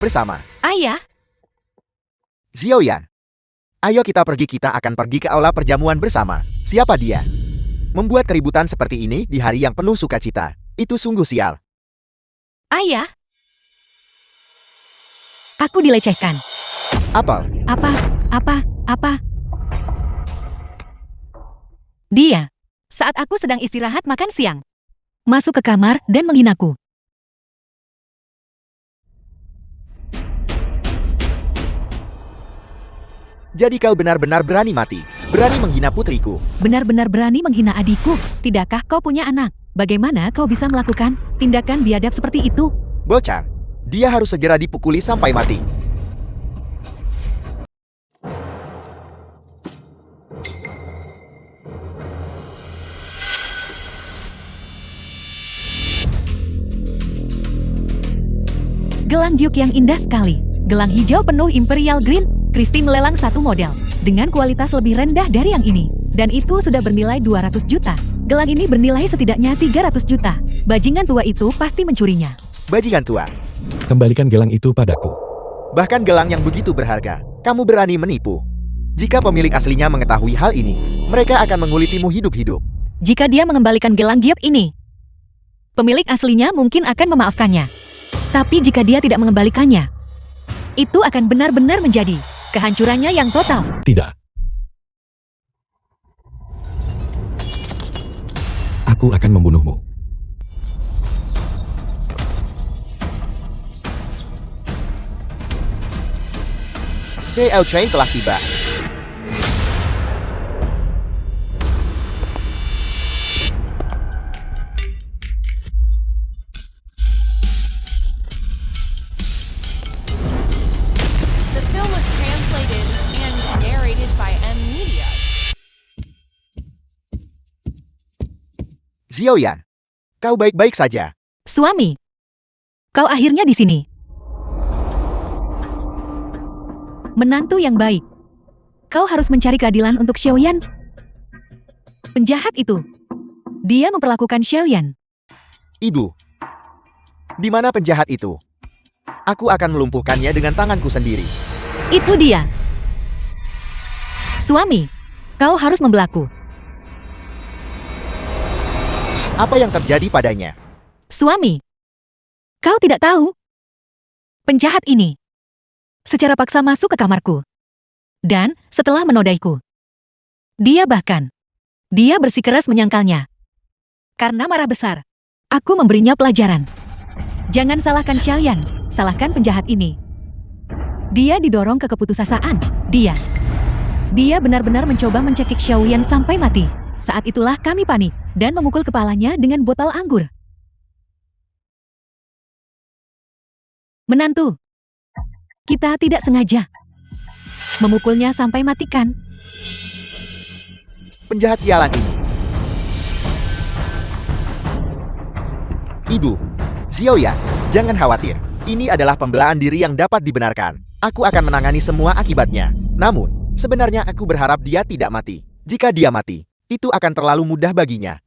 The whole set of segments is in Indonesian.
bersama. Ayah, Xiaoyan, ayo kita akan pergi ke aula perjamuan bersama. Siapa dia? Membuat keributan seperti ini di hari yang penuh sukacita. Itu sungguh sial. ayah. Aku dilecehkan. Apel, Apa? Dia. Saat aku sedang istirahat makan siang. Masuk ke kamar dan menghinaku. jadi kau benar-benar berani mati. Berani menghina putriku. Benar-benar berani menghina adikku. Tidakkah kau punya anak? Bagaimana kau bisa melakukan tindakan biadab seperti itu? Bocah, dia harus segera dipukuli sampai mati. Gelang juk yang indah sekali. Gelang hijau penuh Imperial Green. Christie melelang satu model dengan kualitas lebih rendah dari yang ini. Dan itu sudah bernilai 200 juta. Gelang ini bernilai setidaknya 300 juta. Bajingan tua itu pasti mencurinya. Bajingan tua. Kembalikan gelang itu padaku. Bahkan gelang yang begitu berharga, kamu berani menipu. Jika pemilik aslinya mengetahui hal ini, mereka akan mengulitimu hidup-hidup. Jika dia mengembalikan gelang giok ini, pemilik aslinya mungkin akan memaafkannya. Tapi jika dia tidak mengembalikannya, itu akan benar-benar menjadi kehancurannya yang total. Tidak. Aku akan membunuhmu. JL Train telah tiba. The film was translated and narrated by M Media. Xiaoyan, kau baik-baik saja. Suami, kau akhirnya di sini. Menantu yang baik. Kau harus mencari keadilan untuk Xiaoyan. Penjahat itu. Dia memperlakukan Xiaoyan. Ibu, di mana penjahat itu? Aku akan melumpuhkannya dengan tanganku sendiri. Itu dia. Suami, kau harus membelaku. Apa yang terjadi padanya? Suami, kau tidak tahu. Penjahat ini secara paksa masuk ke kamarku. Dan setelah menodaiku, dia bersikeras menyangkalnya. Karena marah besar, aku memberinya pelajaran. Jangan salahkan Xiaoyan, salahkan penjahat ini. Dia didorong ke keputusasaan. Dia benar-benar mencoba mencekik Xiaoyan sampai mati. Saat itulah kami panik dan memukul kepalanya dengan botol anggur. Menantu, kita tidak sengaja memukulnya sampai matikan. Penjahat sialan ini. Ibu, Xiaoyan, jangan khawatir. Ini adalah pembelaan diri yang dapat dibenarkan. Aku akan menangani semua akibatnya. Namun, sebenarnya aku berharap dia tidak mati. Jika dia mati, itu akan terlalu mudah baginya.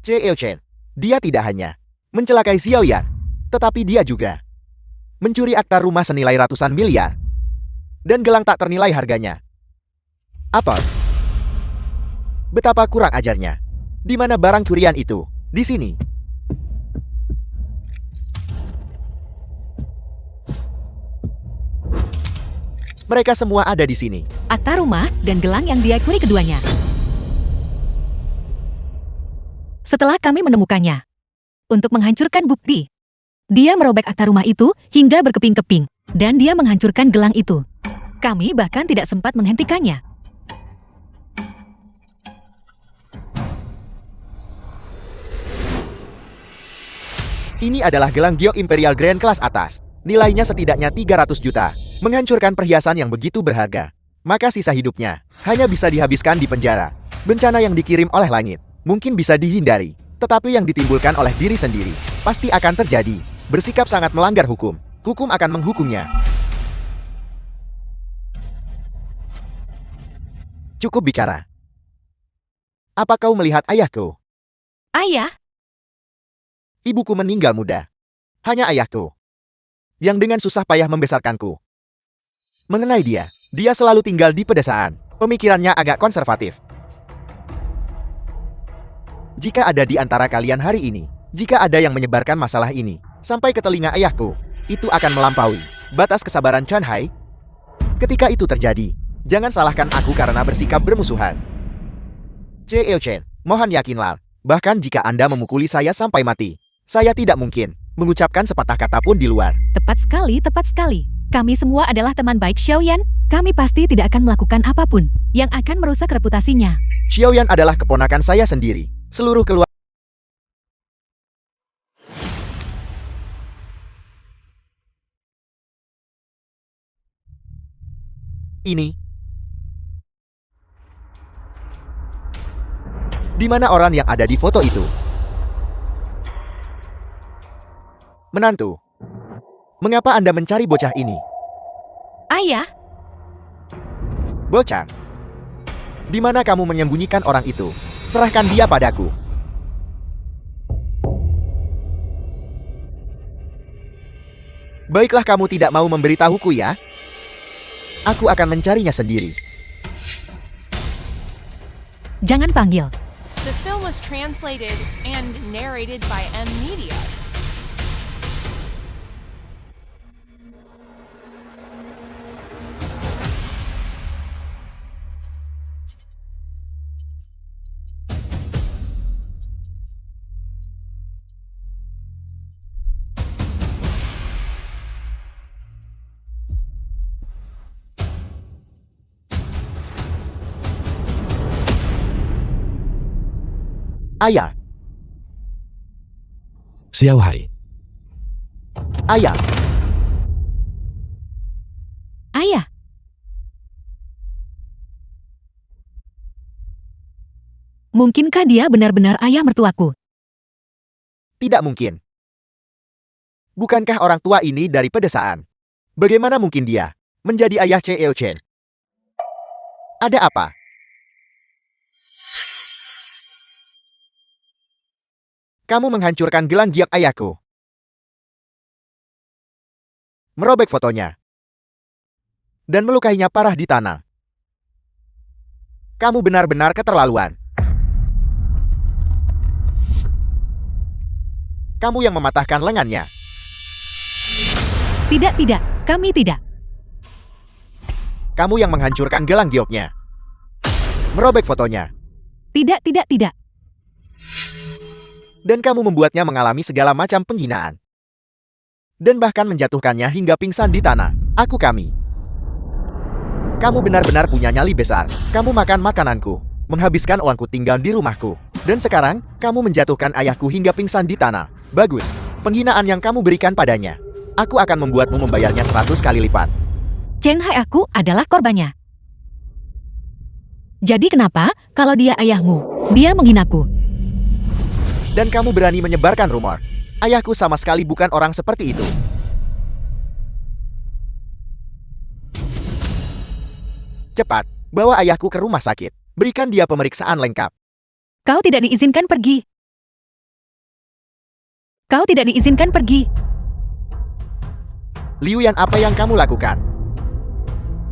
J.L. Chen, dia tidak hanya mencelakai Xiaoyan, tetapi dia juga mencuri akta rumah senilai ratusan miliar. Dan gelang tak ternilai harganya. Apa? Betapa kurang ajarnya. Di mana barang curian itu? Di sini. Mereka semua ada di sini. Akta rumah dan gelang yang dia curi keduanya. Setelah kami menemukannya, untuk menghancurkan bukti, dia merobek akta rumah itu hingga berkeping-keping, dan dia menghancurkan gelang itu. Kami bahkan tidak sempat menghentikannya. Ini adalah gelang giok Imperial Grand kelas atas. Nilainya setidaknya 300 juta. Menghancurkan perhiasan yang begitu berharga. Maka sisa hidupnya hanya bisa dihabiskan di penjara. Bencana yang dikirim oleh langit mungkin bisa dihindari, tetapi yang ditimbulkan oleh diri sendiri pasti akan terjadi. Bersikap sangat melanggar hukum. Hukum akan menghukumnya. Cukup bicara. Apa kau melihat ayahku? Ayah, Ibuku meninggal muda. Hanya ayahku yang dengan susah payah membesarkanku. Mengenai dia selalu tinggal di pedesaan. Pemikirannya agak konservatif. Jika ada di antara kalian hari ini, jika ada yang menyebarkan masalah ini sampai ke telinga ayahku, itu akan melampaui batas kesabaran Chan Hai. Ketika itu terjadi, jangan salahkan aku karena bersikap bermusuhan. Chen, mohon yakinlah, bahkan jika Anda memukuli saya sampai mati, saya tidak mungkin mengucapkan sepatah kata pun di luar. Tepat sekali, tepat sekali. Kami semua adalah teman baik Xiaoyan. Kami pasti tidak akan melakukan apapun yang akan merusak reputasinya. Xiaoyan adalah keponakan saya sendiri. Seluruh keluarga ini. Di mana orang yang ada di foto itu? Menantu. Mengapa Anda mencari bocah ini? Ayah, Bocah. Di mana kamu menyembunyikan orang itu? Serahkan dia padaku. Baiklah, kamu tidak mau memberitahuku ya? Aku akan mencarinya sendiri. jangan panggil. The film was translated and narrated by M Media. Ayah, Xiao Hai. ayah, Ayah, mungkinkah dia benar-benar ayah mertuaku? tidak mungkin. Bukankah orang tua ini dari pedesaan? Bagaimana mungkin dia menjadi ayah Chen? Ada apa? Kamu menghancurkan gelang giok ayahku. Merobek fotonya. Dan melukainya parah di tanah. Kamu benar-benar keterlaluan. Kamu yang mematahkan lengannya. Tidak, kami tidak. Kamu yang menghancurkan gelang gioknya. Merobek fotonya. Tidak. Dan kamu membuatnya mengalami segala macam penghinaan. Dan bahkan menjatuhkannya hingga pingsan di tanah. Kami. Kamu benar-benar punya nyali besar. Kamu makan makananku, menghabiskan uangku tinggal di rumahku. Dan sekarang, kamu menjatuhkan ayahku hingga pingsan di tanah. Bagus. Penghinaan yang kamu berikan padanya. Aku akan membuatmu membayarnya 100 kali lipat. Chen Hai aku adalah korbannya. Jadi kenapa, kalau dia ayahmu, dia menghinaku? Dan kamu berani menyebarkan rumor. Ayahku sama sekali bukan orang seperti itu. Cepat, bawa ayahku ke rumah sakit. Berikan dia pemeriksaan lengkap. Kau tidak diizinkan pergi. Kau tidak diizinkan pergi. Liu Yan, apa yang kamu lakukan?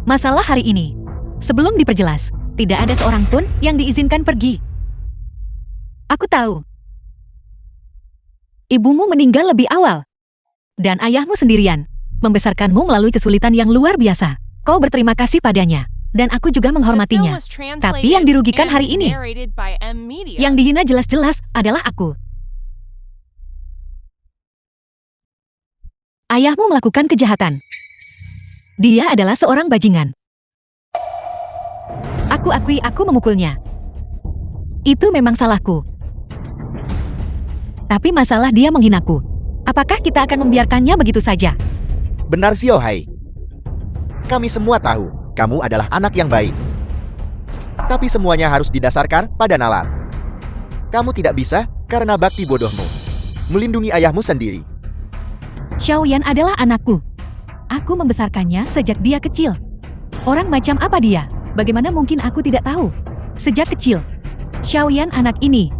Masalah hari ini. Sebelum diperjelas, tidak ada seorang pun yang diizinkan pergi. Aku tahu. Ibumu meninggal lebih awal. Dan ayahmu sendirian. Membesarkanmu melalui kesulitan yang luar biasa. Kau berterima kasih padanya. Dan aku juga The film menghormatinya. was translated Tapi yang dirugikan and hari ini, narrated by M Media. yang dihina jelas-jelas adalah aku. Ayahmu melakukan kejahatan. Dia adalah seorang bajingan. Aku akui aku memukulnya. Itu memang salahku. Tapi masalah dia menghinaku. Apakah kita akan membiarkannya begitu saja? Benar, Xiao Hai. Kami semua tahu, kamu adalah anak yang baik. Tapi semuanya harus didasarkan pada nalar. Kamu tidak bisa karena bakti bodohmu. Melindungi ayahmu sendiri. Xiaoyan adalah anakku. Aku membesarkannya sejak dia kecil. Orang macam apa dia? Bagaimana mungkin aku tidak tahu? Sejak kecil, Xiaoyan anak ini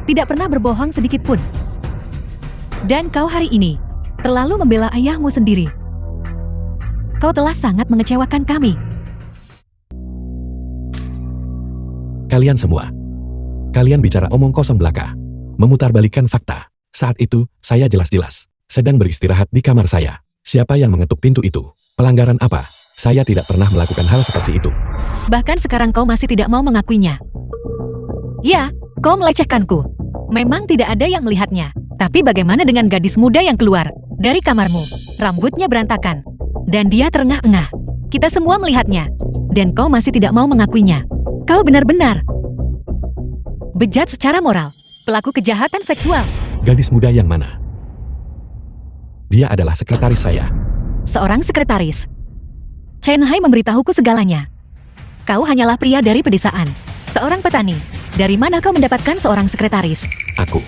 tidak pernah berbohong sedikit pun. Dan kau hari ini terlalu membela ayahmu sendiri. Kau telah sangat mengecewakan kami. Kalian semua. Kalian bicara omong kosong belaka. Memutarbalikkan fakta. Saat itu, saya jelas-jelas sedang beristirahat di kamar saya. Siapa yang mengetuk pintu itu? Pelanggaran apa? Saya tidak pernah melakukan hal seperti itu. Bahkan sekarang kau masih tidak mau mengakuinya. Ya, kau melecehkanku. Memang tidak ada yang melihatnya. Tapi bagaimana dengan gadis muda yang keluar dari kamarmu? Rambutnya berantakan. Dan dia terengah-engah. Kita semua melihatnya. Dan kau masih tidak mau mengakuinya. Kau benar-benar bejat secara moral. Pelaku kejahatan seksual. Gadis muda yang mana? Dia adalah sekretaris saya. Seorang sekretaris. Chen Hai memberitahuku segalanya. Kau hanyalah pria dari pedesaan. Seorang petani. Dari mana kau mendapatkan seorang sekretaris? Aku.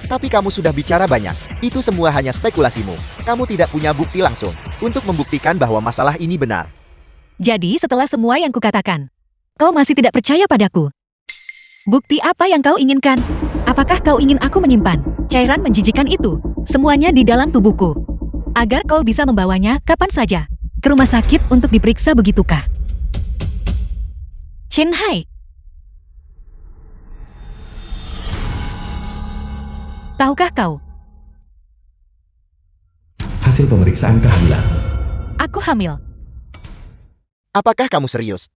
Tapi kamu sudah bicara banyak. Itu semua hanya spekulasimu. Kamu tidak punya bukti langsung untuk membuktikan bahwa masalah ini benar. Jadi setelah semua yang kukatakan, kau masih tidak percaya padaku. Bukti apa yang kau inginkan? Apakah kau ingin aku menyimpan cairan menjijikan itu semuanya di dalam tubuhku, agar kau bisa membawanya kapan saja ke rumah sakit untuk diperiksa, begitukah? Chen Hai, tahukah kau, Hasil pemeriksaan kehamilan. aku hamil. Apakah kamu serius?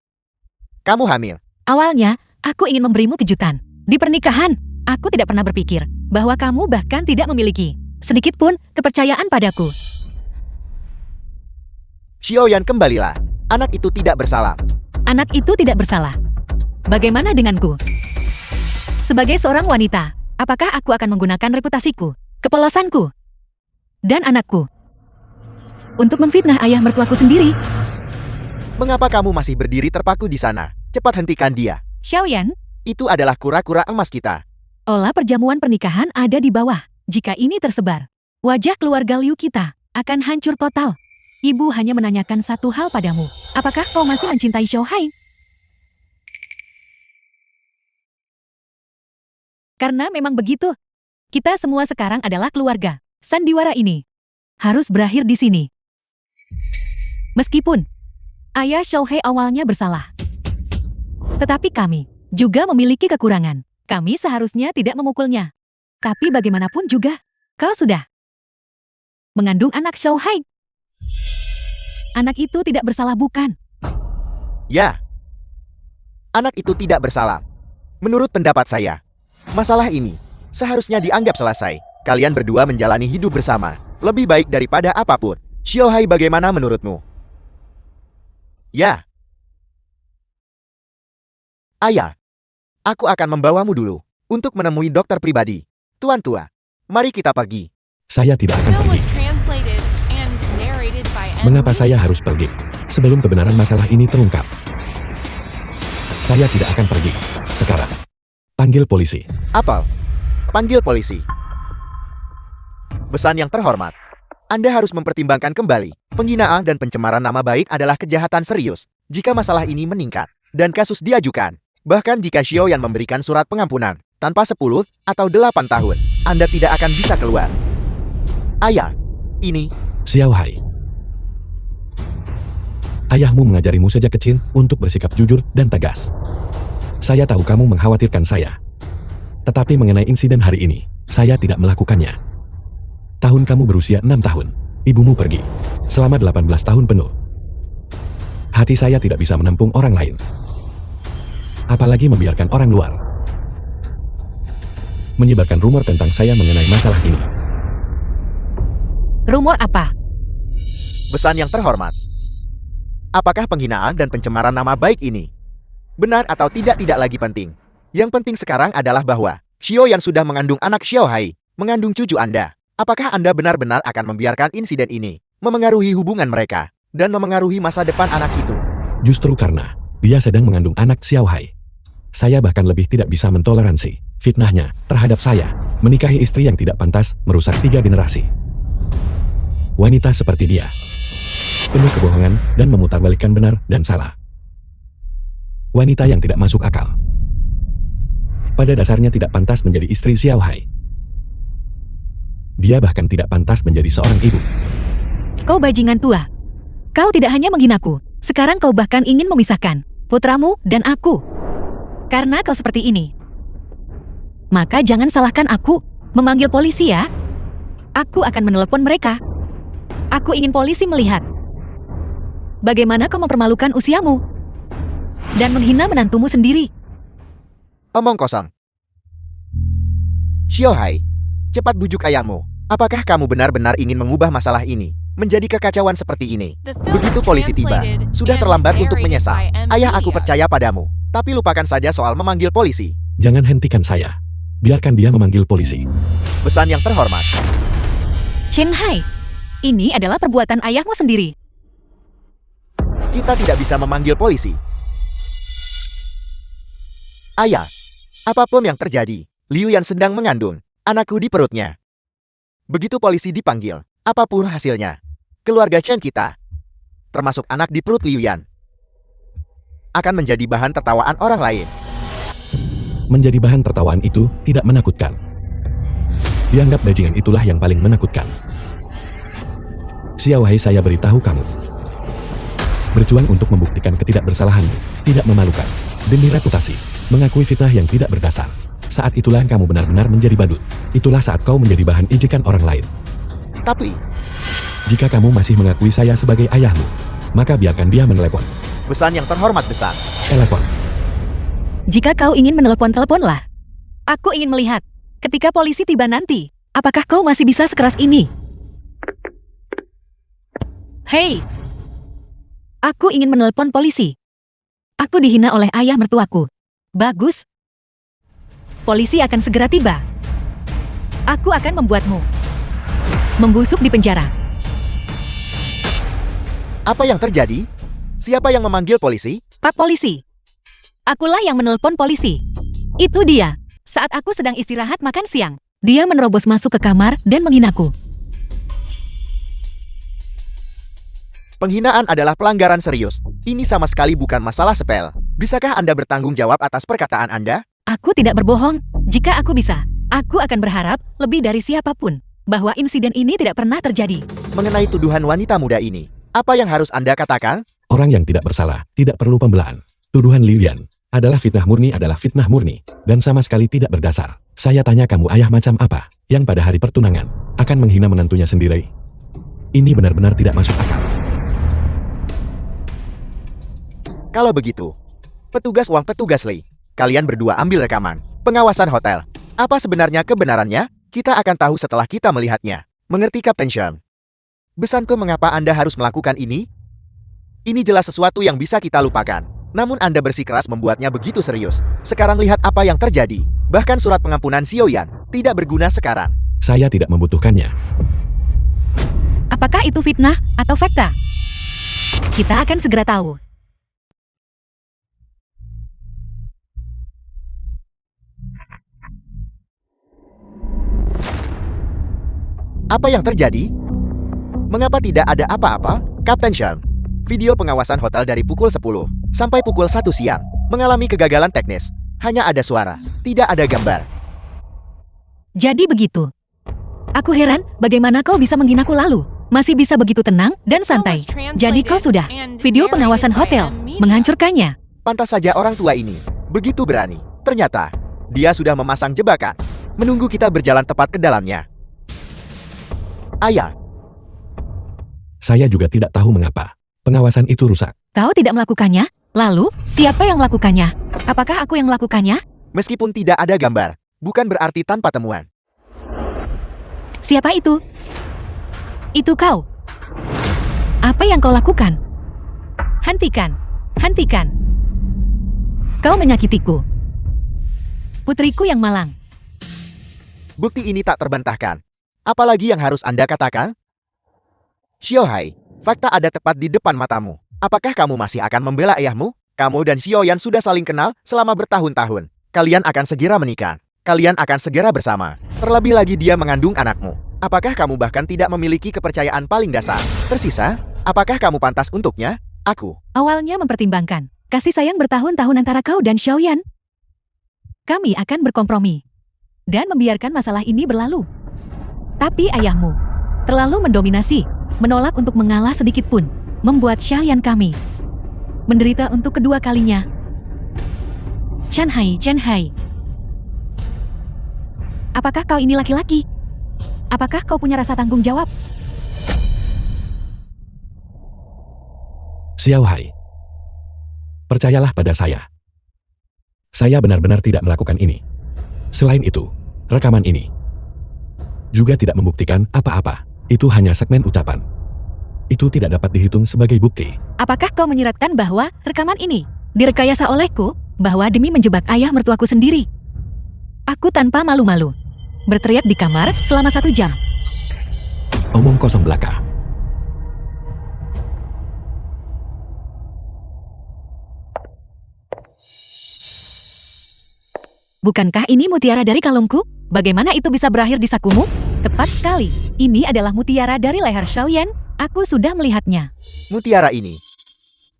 Kamu hamil? Awalnya, aku ingin memberimu kejutan. Di pernikahan, aku tidak pernah berpikir bahwa kamu bahkan tidak memiliki sedikit pun kepercayaan padaku. Xiaoyan, kembalilah. Anak itu tidak bersalah. Anak itu tidak bersalah. Bagaimana denganku? Sebagai seorang wanita, apakah aku akan menggunakan reputasiku, kepolosanku, dan anakku untuk memfitnah ayah mertuaku sendiri? Mengapa kamu masih berdiri terpaku di sana? Cepat hentikan dia. Xiaoyan, Itu adalah kura-kura emas kita. olah perjamuan pernikahan ada di bawah. Jika ini tersebar, wajah keluarga Liu kita akan hancur total. Ibu hanya menanyakan satu hal padamu. Apakah kau masih mencintai Xiao Hai? Karena memang begitu. Kita semua sekarang adalah keluarga. Sandiwara ini harus berakhir di sini. Meskipun ayah Xiao Hai awalnya bersalah, tetapi kami juga memiliki kekurangan. Kami seharusnya tidak memukulnya. Tapi bagaimanapun juga, kau sudah mengandung anak Xiao Hai. Anak itu tidak bersalah, bukan? Ya. Anak itu tidak bersalah. Menurut pendapat saya, masalah ini seharusnya dianggap selesai. Kalian berdua menjalani hidup bersama. Lebih baik daripada apapun. Xiao Hai, bagaimana menurutmu? Ya. Ayah, aku akan membawamu dulu untuk menemui dokter pribadi. Tuan tua, mari kita pergi. Saya tidak akan Film pergi. was translated and narrated by Mengapa Emily. saya harus pergi? Sebelum kebenaran masalah ini terungkap. Saya tidak akan pergi. Sekarang. Panggil polisi. Apel, panggil polisi. Besan yang terhormat, Anda harus mempertimbangkan kembali. Penghinaan dan pencemaran nama baik adalah kejahatan serius. Jika masalah ini meningkat dan kasus diajukan, bahkan jika Xiaoyan memberikan surat pengampunan tanpa 10 atau 8 tahun, Anda tidak akan bisa keluar. Ayah, ini Xiao Hai. Ayahmu mengajarimu sejak kecil untuk bersikap jujur dan tegas. Saya tahu kamu mengkhawatirkan saya. Tetapi mengenai insiden hari ini, saya tidak melakukannya. Tahun kamu berusia 6 tahun. Ibumu pergi. Selama 18 tahun penuh. Hati saya tidak bisa menampung orang lain. Apalagi membiarkan orang luar menyebarkan rumor tentang saya mengenai masalah ini. Rumor apa? besan yang terhormat. Apakah penghinaan dan pencemaran nama baik ini benar atau tidak lagi penting. Yang penting sekarang adalah bahwa Xiaoyan sudah mengandung anak Xiao Hai, mengandung cucu Anda. Apakah Anda benar-benar akan membiarkan insiden ini memengaruhi hubungan mereka dan memengaruhi masa depan anak itu? Justru karena dia sedang mengandung anak Xiao Hai, saya bahkan lebih tidak bisa mentoleransi fitnahnya terhadap saya. Menikahi istri yang tidak pantas merusak 3 generasi. Wanita seperti dia penuh kebohongan dan memutarbalikkan benar dan salah. Wanita yang tidak masuk akal. Pada dasarnya tidak pantas menjadi istri Xiao Hai. Dia bahkan tidak pantas menjadi seorang ibu. Kau bajingan tua. Kau tidak hanya menghinaku, sekarang kau bahkan ingin memisahkan putramu dan aku. Karena kau seperti ini. Maka jangan salahkan aku. Memanggil polisi ya. Aku akan menelepon mereka. Aku ingin polisi melihat bagaimana kau mempermalukan usiamu dan menghina menantumu sendiri. Omong kosong. Xiaohai, cepat bujuk ayahmu. Apakah kamu benar-benar ingin mengubah masalah ini menjadi kekacauan seperti ini? The film Begitu was polisi tiba, translated sudah and terlambat untuk narrated menyesal. by M. Ayah, aku Media. percaya padamu. Tapi lupakan saja soal memanggil polisi. Jangan hentikan saya. Biarkan dia memanggil polisi. Pesan yang terhormat. Chen Hai, ini adalah perbuatan ayahmu sendiri. Kita tidak bisa memanggil polisi. Ayah, apapun yang terjadi, Liu Yan sedang mengandung anakku di perutnya. Begitu polisi dipanggil, apapun hasilnya, keluarga Chen kita, termasuk anak di perut Liu Yan, akan menjadi bahan tertawaan orang lain. Menjadi bahan tertawaan itu tidak menakutkan. Dianggap bajingan itulah yang paling menakutkan. Xiaohai, saya beritahu kamu. Berjuang untuk membuktikan ketidakbersalahanmu tidak memalukan. Demi reputasi, mengakui fitnah yang tidak berdasar. Saat itulah kamu benar-benar menjadi badut. Itulah saat kau menjadi bahan ejekan orang lain. Tapi, Jika kamu masih mengakui saya sebagai ayahmu, maka biarkan dia menelepon. pesan yang terhormat besar. Telepon. Jika kau ingin menelepon, teleponlah. Aku ingin melihat, ketika polisi tiba nanti, apakah kau masih bisa sekeras ini? Hei! Aku ingin menelepon polisi. Aku dihina oleh ayah mertuaku. Bagus. Polisi akan segera tiba. Aku akan membuatmu membusuk di penjara. Apa yang terjadi? Siapa yang memanggil polisi? Pak polisi. Akulah yang menelpon polisi. Itu dia. Saat aku sedang istirahat makan siang, dia menerobos masuk ke kamar dan menghinaku. Penghinaan adalah pelanggaran serius. Ini sama sekali bukan masalah sepele. Bisakah Anda bertanggung jawab atas perkataan Anda? Aku tidak berbohong. Jika aku bisa, aku akan berharap lebih dari siapapun bahwa insiden ini tidak pernah terjadi. Mengenai tuduhan wanita muda ini, apa yang harus Anda katakan? Orang yang tidak bersalah tidak perlu pembelaan. Tuduhan Liu Yan adalah fitnah murni dan sama sekali tidak berdasar. Saya tanya kamu, ayah macam apa yang pada hari pertunangan akan menghina menantunya sendiri? Ini benar-benar tidak masuk akal. Kalau begitu, petugas Li, kalian berdua ambil rekaman pengawasan hotel. Apa sebenarnya kebenarannya? Kita akan tahu setelah kita melihatnya. Mengerti, Kapten Shem? Besanku, mengapa Anda harus melakukan ini? Ini jelas sesuatu yang bisa kita lupakan. Namun Anda bersikeras membuatnya begitu serius. Sekarang lihat apa yang terjadi. Bahkan surat pengampunan Xiaoyan tidak berguna sekarang. Saya tidak membutuhkannya. Apakah itu fitnah atau fakta? Kita akan segera tahu. Apa yang terjadi? Mengapa tidak ada apa-apa, Kapten Shem? Video pengawasan hotel dari pukul 10 sampai pukul 1 siang mengalami kegagalan teknis. Hanya ada suara, tidak ada gambar. Jadi begitu. Aku heran bagaimana kau bisa menghinaku lalu. Masih bisa begitu tenang dan santai. Jadi kau sudah video pengawasan hotel menghancurkannya. Pantas saja orang tua ini begitu berani. Ternyata dia sudah memasang jebakan, menunggu kita berjalan tepat ke dalamnya. Ayah, Saya juga tidak tahu mengapa pengawasan itu rusak. Kau tidak melakukannya? Lalu, siapa yang melakukannya? Apakah aku yang melakukannya? meskipun tidak ada gambar, bukan berarti tanpa temuan. Siapa itu? Itu kau. Apa yang kau lakukan? Hentikan. Hentikan. Kau menyakitiku. Putriku yang malang. Bukti ini tak terbantahkan. Apalagi yang harus Anda katakan? Xiaohai, fakta ada tepat di depan matamu. Apakah kamu masih akan membela ayahmu? Kamu dan Xiaoyan sudah saling kenal selama bertahun-tahun. Kalian akan segera menikah. Kalian akan segera bersama. Terlebih lagi dia mengandung anakmu. Apakah kamu bahkan tidak memiliki kepercayaan paling dasar? Tersisa, apakah kamu pantas untuknya? Aku. Awalnya mempertimbangkan kasih sayang bertahun-tahun antara kau dan Xiaoyan. Kami akan berkompromi dan membiarkan masalah ini berlalu. Tapi ayahmu terlalu mendominasi, menolak untuk mengalah sedikit pun, membuat Xiaoyan kami menderita untuk kedua kalinya. Chen Hai. Apakah kau ini laki-laki? Apakah kau punya rasa tanggung jawab? Xiao Hai. Percayalah pada saya. Saya benar-benar tidak melakukan ini. Selain itu, rekaman ini juga tidak membuktikan apa-apa. Itu hanya segmen ucapan. Itu tidak dapat dihitung sebagai bukti. Apakah kau menyiratkan bahwa rekaman ini direkayasa olehku, bahwa demi menjebak ayah mertuaku sendiri? Aku tanpa malu-malu berteriak di kamar selama 1 jam. Omong kosong belaka. Bukankah ini mutiara dari kalungku? Bagaimana itu bisa berakhir di sakumu? Tepat sekali. Ini adalah mutiara dari leher Xiaoyan. Aku sudah melihatnya. Mutiara ini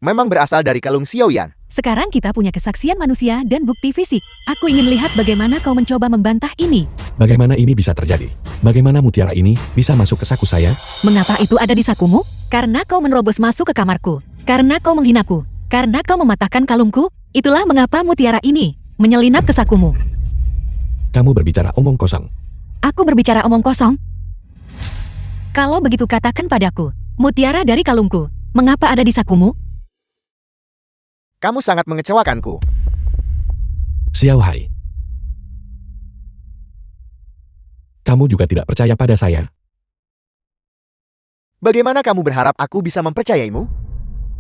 memang berasal dari kalung Xiaoyan. Sekarang kita punya kesaksian manusia dan bukti fisik. Aku ingin lihat bagaimana kau mencoba membantah ini. Bagaimana ini bisa terjadi? Bagaimana mutiara ini bisa masuk ke saku saya? Mengapa itu ada di sakumu? Karena kau menerobos masuk ke kamarku. Karena kau menghinaku. Karena kau mematahkan kalungku. Itulah mengapa mutiara ini menyelinap ke sakumu. Kamu berbicara omong kosong. Aku berbicara omong kosong. Kalau begitu katakan padaku, mutiara dari kalungku, mengapa ada di sakumu? Kamu sangat mengecewakanku. Xiao Hai. Kamu juga tidak percaya pada saya. Bagaimana kamu berharap aku bisa mempercayaimu?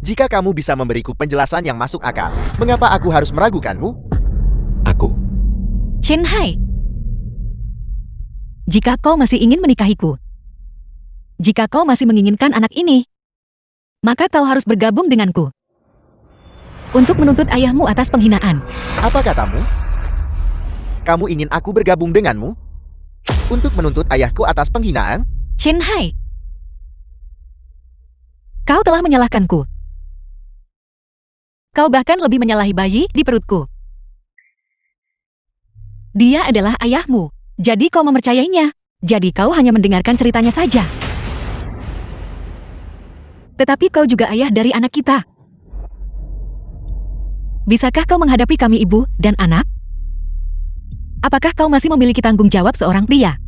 Jika kamu bisa memberiku penjelasan yang masuk akal, mengapa aku harus meragukanmu? Aku. Chen Hai. Jika kau masih ingin menikahiku, jika kau masih menginginkan anak ini, maka kau harus bergabung denganku untuk menuntut ayahmu atas penghinaan. Apa katamu? Kamu ingin aku bergabung denganmu untuk menuntut ayahku atas penghinaan? Chen Hai, kau telah menyalahkanku. Kau bahkan lebih menyalahi bayi di perutku. Dia adalah ayahmu, jadi kau mempercayainya. Jadi kau hanya mendengarkan ceritanya saja. Tetapi kau juga ayah dari anak kita. Bisakah kau menghadapi kami ibu dan anak? Apakah kau masih memiliki tanggung jawab seorang pria?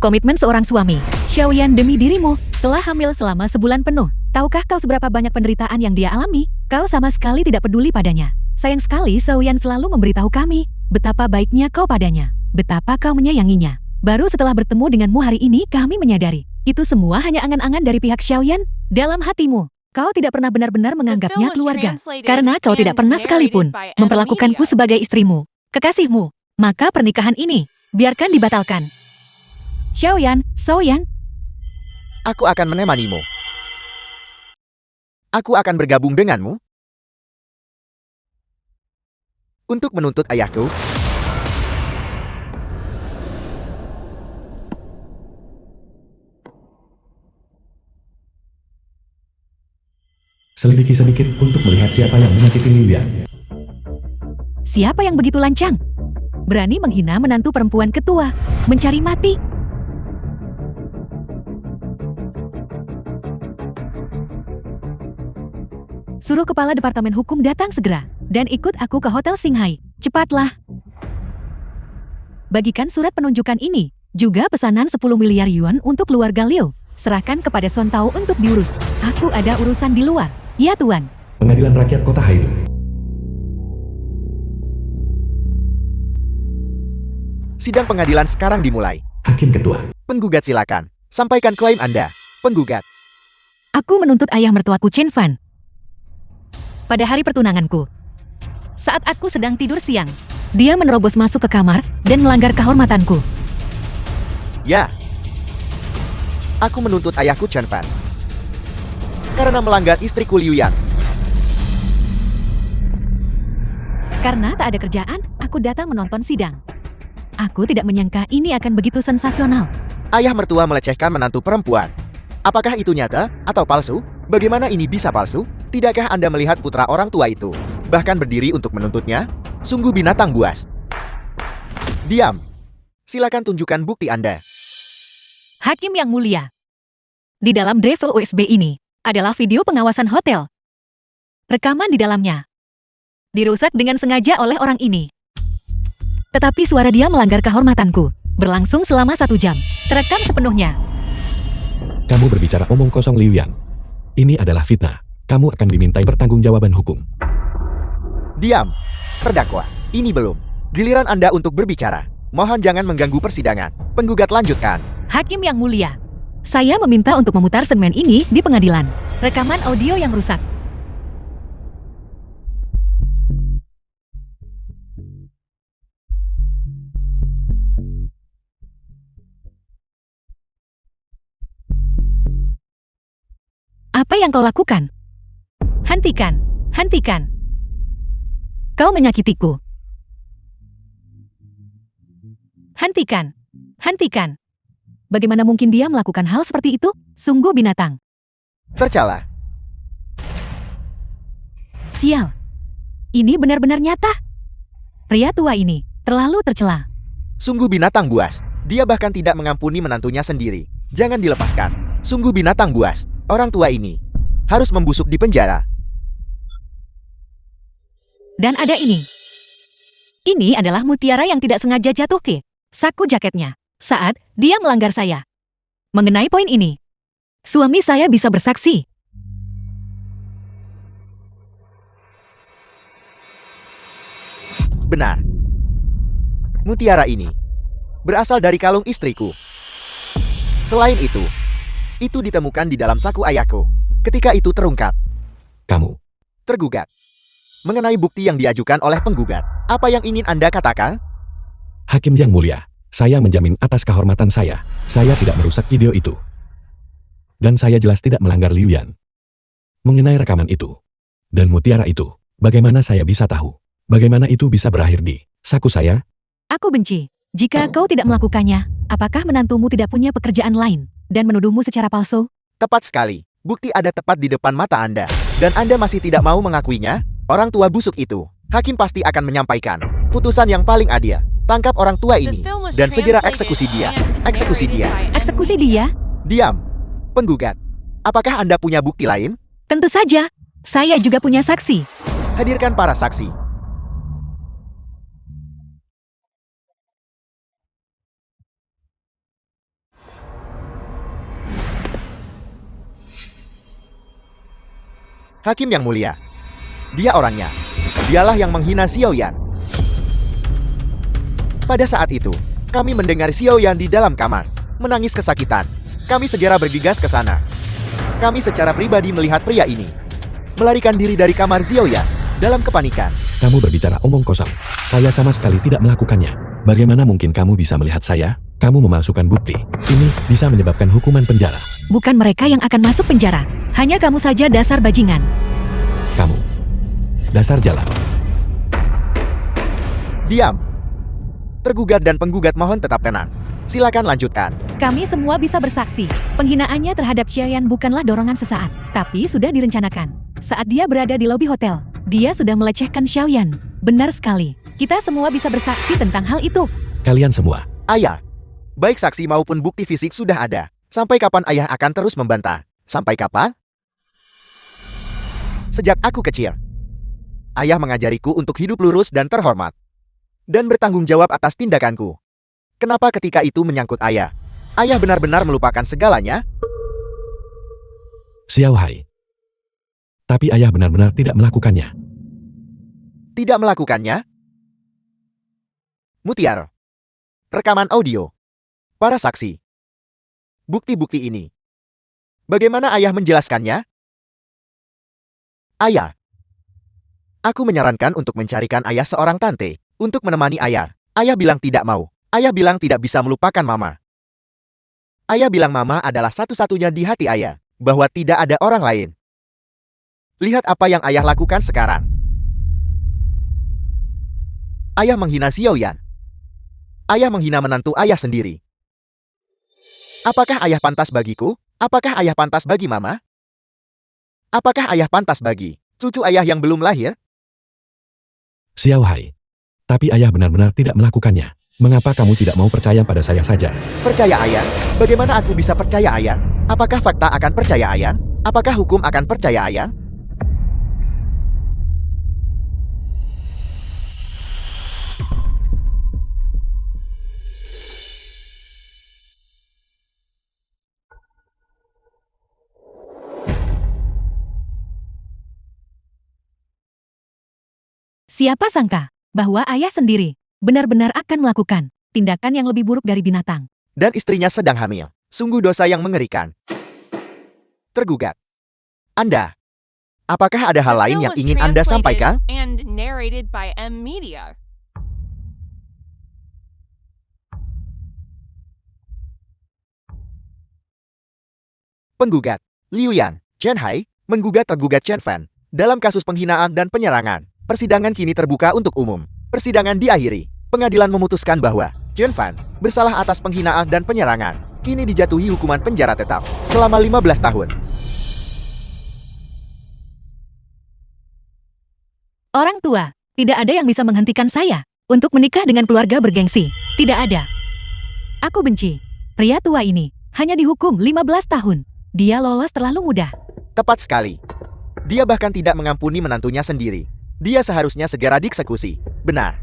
Komitmen seorang suami. Xiaoyan demi dirimu telah hamil selama sebulan penuh. Tahukah kau seberapa banyak penderitaan yang dia alami? Kau sama sekali tidak peduli padanya. Sayang sekali Xiaoyan selalu memberitahu kami betapa baiknya kau padanya, betapa kau menyayanginya. Baru setelah bertemu denganmu hari ini kami menyadari itu semua hanya angan-angan dari pihak Xiaoyan. Dalam hatimu, kau tidak pernah benar-benar menganggapnya keluarga, karena kau tidak pernah sekalipun memperlakukanku sebagai istrimu, kekasihmu. Maka pernikahan ini biarkan dibatalkan. Xiaoyan. Aku akan menemanimu. Aku akan bergabung denganmu untuk menuntut ayahku. Selidiki sedikit untuk melihat siapa yang menyakiti Lilian. Siapa yang begitu lancang? Berani menghina menantu perempuan ketua, mencari mati. Suruh kepala Departemen Hukum datang segera, dan ikut aku ke Hotel Xinghai. Cepatlah. Bagikan surat penunjukan ini, juga pesanan 10 miliar yuan untuk keluarga Liu. Serahkan kepada Son Tao untuk diurus. Aku ada urusan di luar. Ya Tuan. Pengadilan Rakyat Kota Haidu. Sidang pengadilan sekarang dimulai. Hakim Ketua. Penggugat silakan. Sampaikan klaim Anda. Penggugat. Aku menuntut ayah mertuaku Chen Fan. Pada hari pertunanganku, saat aku sedang tidur siang, dia menerobos masuk ke kamar dan melanggar kehormatanku. Ya. Aku menuntut ayahku Chen Fan karena melanggar istriku Liu Yang. Karena tak ada kerjaan, aku datang menonton sidang. Aku tidak menyangka ini akan begitu sensasional. Ayah mertua melecehkan menantu perempuan. Apakah itu nyata atau palsu? Bagaimana ini bisa palsu? Tidakkah Anda melihat putra orang tua itu bahkan berdiri untuk menuntutnya? Sungguh binatang buas. Diam. Silakan tunjukkan bukti Anda. Hakim yang mulia. Di dalam drive USB ini adalah video pengawasan hotel. Rekaman di dalamnya dirusak dengan sengaja oleh orang ini. Tetapi suara dia melanggar kehormatanku. Berlangsung selama 1 jam. Terekam sepenuhnya. Kamu berbicara omong kosong, Liu Yan. Ini adalah fitnah. Kamu akan dimintai pertanggungjawaban hukum. Diam. Terdakwa, ini belum giliran Anda untuk berbicara. Mohon jangan mengganggu persidangan. Penggugat lanjutkan. Hakim yang mulia. Saya meminta untuk memutar segmen ini di pengadilan. Rekaman audio yang rusak. Apa yang kau lakukan? Hentikan, hentikan. Kau menyakitiku. Hentikan, hentikan. Bagaimana mungkin dia melakukan hal seperti itu? Sungguh binatang. Tercela. Sial. Ini benar-benar nyata. Pria tua ini terlalu tercela. Sungguh binatang buas. Dia bahkan tidak mengampuni menantunya sendiri. Jangan dilepaskan. Sungguh binatang buas. Orang tua ini harus membusuk di penjara. Dan ada ini. Ini adalah mutiara yang tidak sengaja jatuh ke saku jaketnya saat dia melanggar saya. Mengenai poin ini, suami saya bisa bersaksi. Benar. Mutiara ini berasal dari kalung istriku. Selain itu ditemukan di dalam saku ayahku. Ketika itu terungkap, Kamu. tergugat. Mengenai bukti yang diajukan oleh penggugat, apa yang ingin Anda katakan? Hakim yang mulia, saya menjamin atas kehormatan saya tidak merusak video itu. Dan saya jelas tidak melanggar Liu Yan. Mengenai rekaman itu dan mutiara itu, bagaimana saya bisa tahu? Bagaimana itu bisa berakhir di saku saya? Aku benci. Jika kau tidak melakukannya, apakah menantumu tidak punya pekerjaan lain dan menuduhmu secara palsu? Tepat sekali. Bukti ada tepat di depan mata Anda. Dan Anda masih tidak mau mengakuinya? Orang tua busuk itu. Hakim pasti akan menyampaikan putusan yang paling adil. Tangkap orang tua The ini film was dan segera translated eksekusi dia. and Eksekusi narrated dia. by Eksekusi dia? Diam. Penggugat. Apakah Anda punya bukti lain? Tentu saja. Saya juga punya saksi. Hadirkan para saksi. Hakim yang mulia. Dia orangnya. Dialah yang menghina Xiao Yan. Pada saat itu, kami mendengar Xiao Yan di dalam kamar, menangis kesakitan. Kami segera bergegas ke sana. Kami secara pribadi melihat pria ini melarikan diri dari kamar Xiao Yan dalam kepanikan. Kamu berbicara omong kosong. Saya sama sekali tidak melakukannya. Bagaimana mungkin kamu bisa melihat saya? Kamu memalsukan bukti. Ini bisa menyebabkan hukuman penjara. Bukan mereka yang akan masuk penjara. Hanya kamu saja dasar bajingan. Kamu. Dasar jalan. Diam. Tergugat dan penggugat mohon tetap tenang. Silakan lanjutkan. Kami semua bisa bersaksi. Penghinaannya terhadap Xiaoyan bukanlah dorongan sesaat, tapi sudah direncanakan. Saat dia berada di lobi hotel, dia sudah melecehkan Xiaoyan. Benar sekali. Kita semua bisa bersaksi tentang hal itu. Kalian semua. Ayah, baik saksi maupun bukti fisik sudah ada. Sampai kapan ayah akan terus membantah? Sampai kapan? Sejak aku kecil, ayah mengajariku untuk hidup lurus dan terhormat. Dan bertanggung jawab atas tindakanku. Kenapa ketika itu menyangkut ayah? Ayah benar-benar melupakan segalanya? Xiao Hai. Tapi ayah benar-benar tidak melakukannya. Tidak melakukannya? Mutiara. Rekaman audio. Para saksi. Bukti-bukti ini. Bagaimana ayah menjelaskannya? Ayah. Aku menyarankan untuk mencarikan ayah seorang tante. Untuk menemani ayah. Ayah bilang tidak mau. Ayah bilang tidak bisa melupakan mama. Ayah bilang mama adalah satu-satunya di hati ayah. Bahwa tidak ada orang lain. Lihat apa yang ayah lakukan sekarang. Ayah menghina Xiao Yan. Ayah menghina menantu ayah sendiri. Apakah ayah pantas bagiku? Apakah ayah pantas bagi mama? Apakah ayah pantas bagi cucu ayah yang belum lahir? Xiao Hai. Tapi ayah benar-benar tidak melakukannya. Mengapa kamu tidak mau percaya pada saya saja? Percaya Ayang? Bagaimana aku bisa percaya Ayang? Apakah fakta akan percaya Ayang? Apakah hukum akan percaya Ayang? Siapa sangka bahwa ayah sendiri benar-benar akan melakukan tindakan yang lebih buruk dari binatang. Dan istrinya sedang hamil. Sungguh dosa yang mengerikan. Tergugat. Anda, apakah ada hal The lain film yang was ingin Anda translated sampaikan? and narrated by M Media. Penggugat, Liu Yan, Chen Hai, menggugat tergugat Chen Fan dalam kasus penghinaan dan penyerangan. Persidangan kini terbuka untuk umum. Persidangan diakhiri. Pengadilan memutuskan bahwa Chen Fan bersalah atas penghinaan dan penyerangan. Kini dijatuhi hukuman penjara tetap selama 15 tahun. Orang tua, tidak ada yang bisa menghentikan saya untuk menikah dengan keluarga bergengsi. Tidak ada. Aku benci. Pria tua ini hanya dihukum 15 tahun. Dia lolos terlalu mudah. Tepat sekali. Dia bahkan tidak mengampuni menantunya sendiri. Dia seharusnya segera dieksekusi. Benar.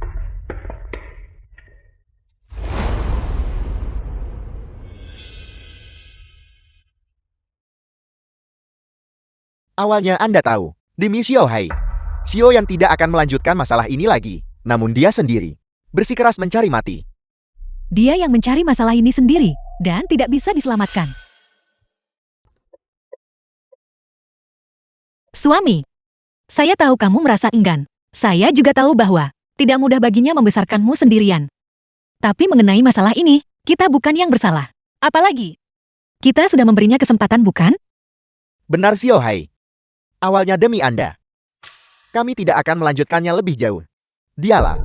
Awalnya Anda tahu, demi Xiao Hai. Xiao yang tidak akan melanjutkan masalah ini lagi. Namun dia sendiri bersikeras mencari mati. Dia yang mencari masalah ini sendiri dan tidak bisa diselamatkan. Suami, saya tahu kamu merasa enggan. Saya juga tahu bahwa tidak mudah baginya membesarkanmu sendirian. Tapi mengenai masalah ini, kita bukan yang bersalah. Apalagi, kita sudah memberinya kesempatan, bukan? Benar Xiao Hai. Awalnya demi Anda. Kami tidak akan melanjutkannya lebih jauh. Dialah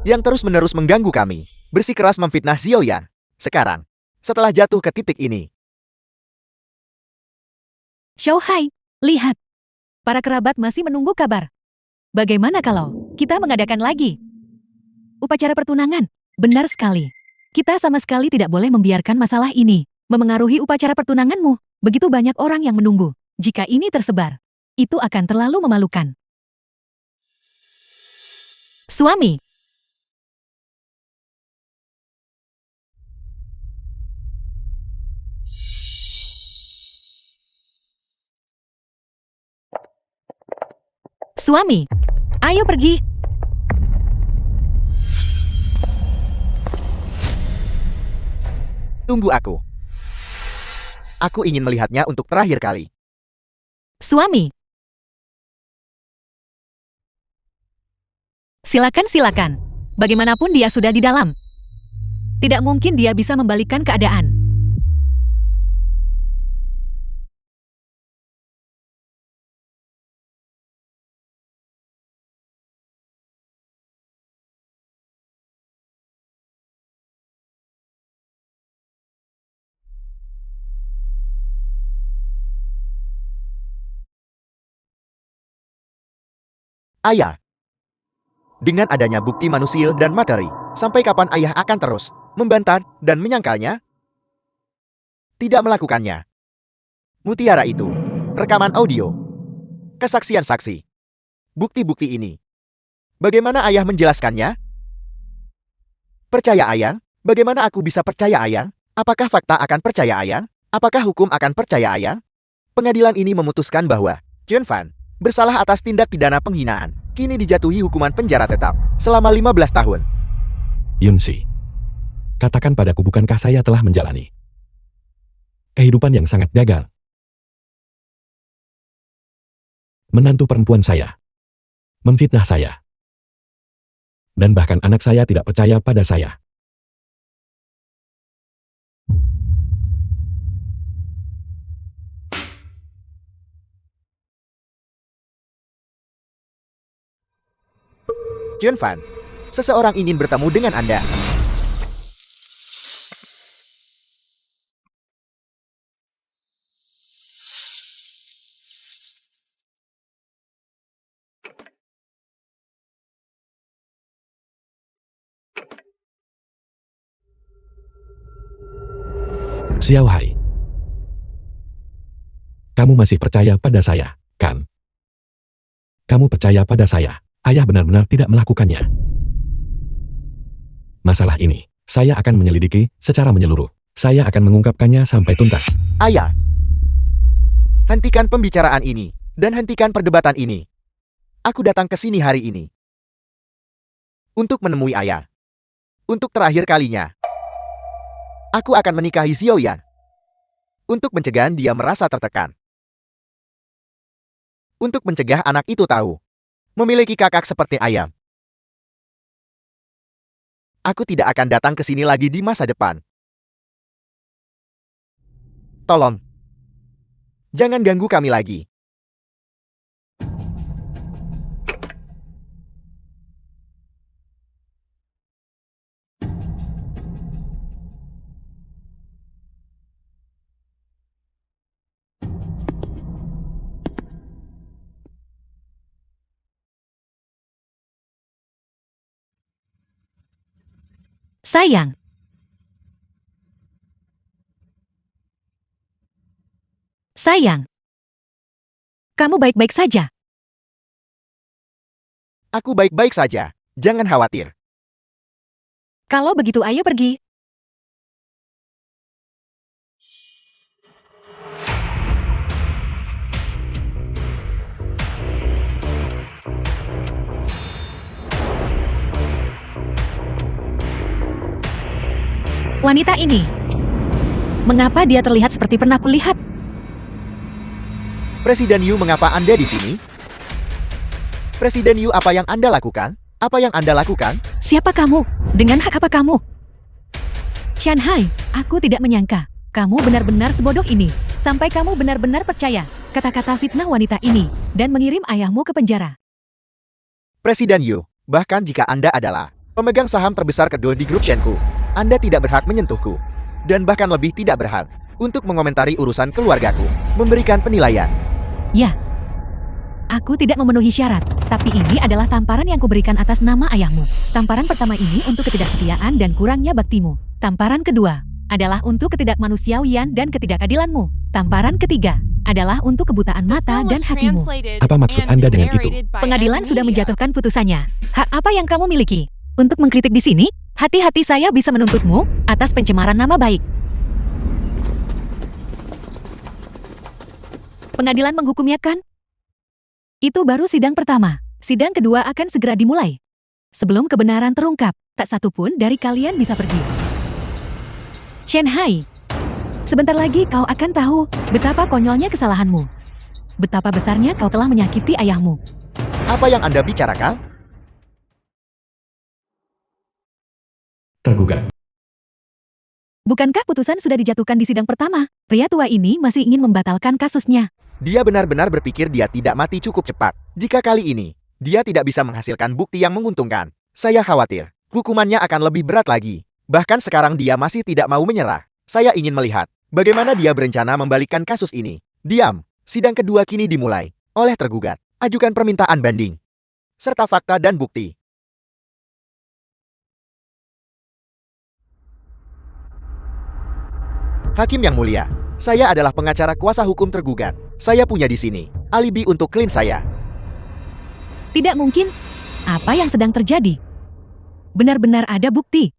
yang terus-menerus mengganggu kami, bersikeras memfitnah Xiao Yan. Sekarang, setelah jatuh ke titik ini, Xiao Hai, lihat. Para kerabat masih menunggu kabar. Bagaimana kalau kita mengadakan lagi upacara pertunangan? Benar sekali. Kita sama sekali tidak boleh membiarkan masalah ini memengaruhi upacara pertunanganmu. Begitu banyak orang yang menunggu. Jika ini tersebar, itu akan terlalu memalukan. Suami, suami, ayo pergi. tunggu aku. Aku ingin melihatnya untuk terakhir kali. Suami. Silakan. Bagaimanapun dia sudah di dalam. Tidak mungkin dia bisa membalikkan keadaan. Ayah, dengan adanya bukti manusia dan materi, sampai kapan ayah akan terus membantah dan menyangkalnya? Tidak melakukannya. Mutiara itu, rekaman audio, kesaksian saksi, bukti-bukti ini. Bagaimana ayah menjelaskannya? Percaya ayah? Bagaimana aku bisa percaya ayah? Apakah fakta akan percaya ayah? Apakah hukum akan percaya ayah? Pengadilan ini memutuskan bahwa Chen Fan bersalah atas tindak pidana penghinaan. Kini dijatuhi hukuman penjara tetap selama 15 tahun. Yunsi, katakan padaku, bukankah saya telah menjalani kehidupan yang sangat gagal? Menantu perempuan saya memfitnah saya. Dan bahkan anak saya tidak percaya pada saya. Chen Fan, seseorang ingin bertemu dengan Anda. Xiao Hai. Kamu masih percaya pada saya, kan? Kamu percaya pada saya. Ayah benar-benar tidak melakukannya. Masalah ini, saya akan menyelidiki secara menyeluruh. Saya akan mengungkapkannya sampai tuntas. Ayah, hentikan pembicaraan ini, dan hentikan perdebatan ini. Aku datang ke sini hari ini untuk menemui ayah. Untuk terakhir kalinya. Aku akan menikahi Xiao Yan. Untuk mencegah dia merasa tertekan. Untuk mencegah anak itu tahu. Memiliki kakak seperti ayam. Aku tidak akan datang ke sini lagi di masa depan. Tolong. Jangan ganggu kami lagi. Sayang. Sayang. Kamu baik-baik saja. Aku baik-baik saja. Jangan khawatir. Kalau begitu ayo pergi. Wanita ini. Mengapa dia terlihat seperti pernah kulihat? Presiden Yu, mengapa Anda di sini? Presiden Yu, apa yang Anda lakukan? Apa yang Anda lakukan? Siapa kamu? Dengan hak apa kamu? Shanghai, aku tidak menyangka. Kamu benar-benar sebodoh ini. Sampai kamu benar-benar percaya kata-kata fitnah wanita ini dan mengirim ayahmu ke penjara. Presiden Yu, bahkan jika Anda adalah pemegang saham terbesar kedua di grup Shenku, Anda tidak berhak menyentuhku. Dan bahkan lebih tidak berhak untuk mengomentari urusan keluargaku, memberikan penilaian. Ya, aku tidak memenuhi syarat, tapi ini adalah tamparan yang kuberikan atas nama ayahmu. Tamparan pertama ini untuk ketidaksetiaan dan kurangnya baktimu. Tamparan kedua adalah untuk ketidakmanusiawian dan ketidakadilanmu. Tamparan ketiga adalah untuk kebutaan The mata film dan was hatimu. translated Apa maksud and Anda dengan itu? narrated by Pengadilan sudah Media. menjatuhkan putusannya. Hak apa yang kamu miliki? Untuk mengkritik di sini, hati-hati saya bisa menuntutmu atas pencemaran nama baik. Pengadilan menghukumnya kan? Itu baru sidang pertama. Sidang kedua akan segera dimulai. Sebelum kebenaran terungkap, tak satu pun dari kalian bisa pergi. Shanghai, sebentar lagi kau akan tahu betapa konyolnya kesalahanmu. Betapa besarnya kau telah menyakiti ayahmu. Apa yang Anda bicarakan? Tergugat. Bukankah putusan sudah dijatuhkan di sidang pertama? Pria tua ini masih ingin membatalkan kasusnya. Dia benar-benar berpikir dia tidak mati cukup cepat. Jika kali ini, dia tidak bisa menghasilkan bukti yang menguntungkan. Saya khawatir, hukumannya akan lebih berat lagi. Bahkan sekarang dia masih tidak mau menyerah. Saya ingin melihat bagaimana dia berencana membalikkan kasus ini. Diam, sidang kedua kini dimulai. Oleh tergugat, ajukan permintaan banding. Serta fakta dan bukti. Hakim yang mulia, saya adalah pengacara kuasa hukum tergugat. Saya punya di sini alibi untuk klien saya. Tidak mungkin. Apa yang sedang terjadi? Benar-benar ada bukti.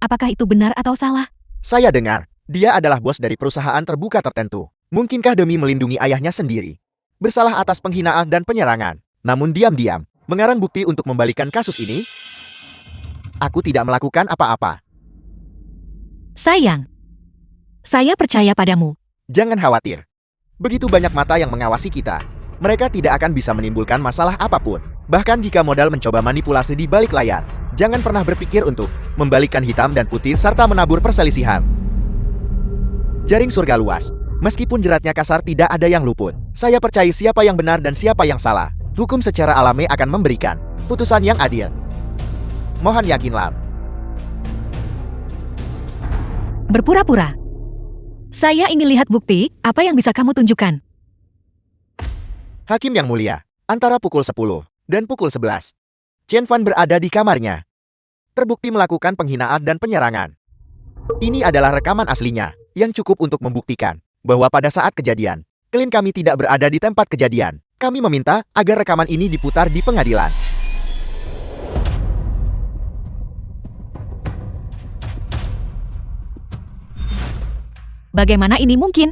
Apakah itu benar atau salah? Saya dengar, dia adalah bos dari perusahaan terbuka tertentu. Mungkinkah demi melindungi ayahnya sendiri? Bersalah atas penghinaan dan penyerangan. Namun diam-diam, mengarang bukti untuk membalikan kasus ini? Aku tidak melakukan apa-apa. Sayang, saya percaya padamu. Jangan khawatir. Begitu banyak mata yang mengawasi kita. Mereka tidak akan bisa menimbulkan masalah apapun. Bahkan jika modal mencoba manipulasi di balik layar, jangan pernah berpikir untuk membalikkan hitam dan putih serta menabur perselisihan. Jaring surga luas. Meskipun jeratnya kasar, tidak ada yang luput. Saya percaya siapa yang benar dan siapa yang salah. Hukum secara alami akan memberikan putusan yang adil. Mohon yakinlah. Berpura-pura. Saya ingin lihat bukti, apa yang bisa kamu tunjukkan? Hakim yang mulia, antara pukul 10 dan pukul 11, Chen Fan berada di kamarnya. Terbukti melakukan penghinaan dan penyerangan. Ini adalah rekaman aslinya. yang cukup untuk membuktikan bahwa pada saat kejadian, klien kami tidak berada di tempat kejadian. Kami meminta agar rekaman ini diputar di pengadilan. Bagaimana ini mungkin?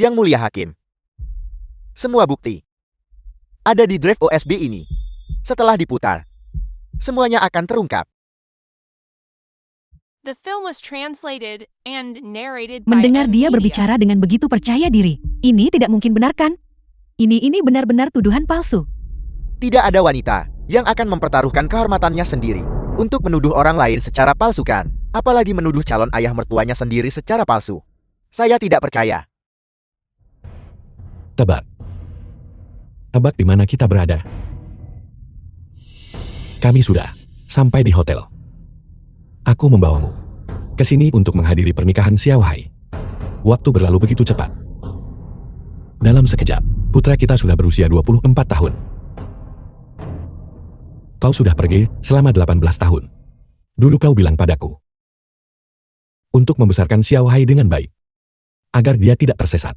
Yang Mulia Hakim, semua bukti ada di drive USB ini. Setelah diputar, semuanya akan terungkap. The film was translated and narrated by Mendengar dia Media. berbicara dengan begitu percaya diri, ini tidak mungkin benar kan? Ini benar-benar tuduhan palsu. Tidak ada wanita yang akan mempertaruhkan kehormatannya sendiri untuk menuduh orang lain secara palsu kan? Apalagi menuduh calon ayah mertuanya sendiri secara palsu. Saya tidak percaya. Tebak. Tebak di mana kita berada. Kami sudah sampai di hotel. Aku membawamu ke sini untuk menghadiri pernikahan Xiao Hai. Waktu berlalu begitu cepat. Dalam sekejap, putra kita sudah berusia 24 tahun. Kau sudah pergi selama 18 tahun. Dulu kau bilang padaku untuk membesarkan Xiao Hai dengan baik, agar dia tidak tersesat,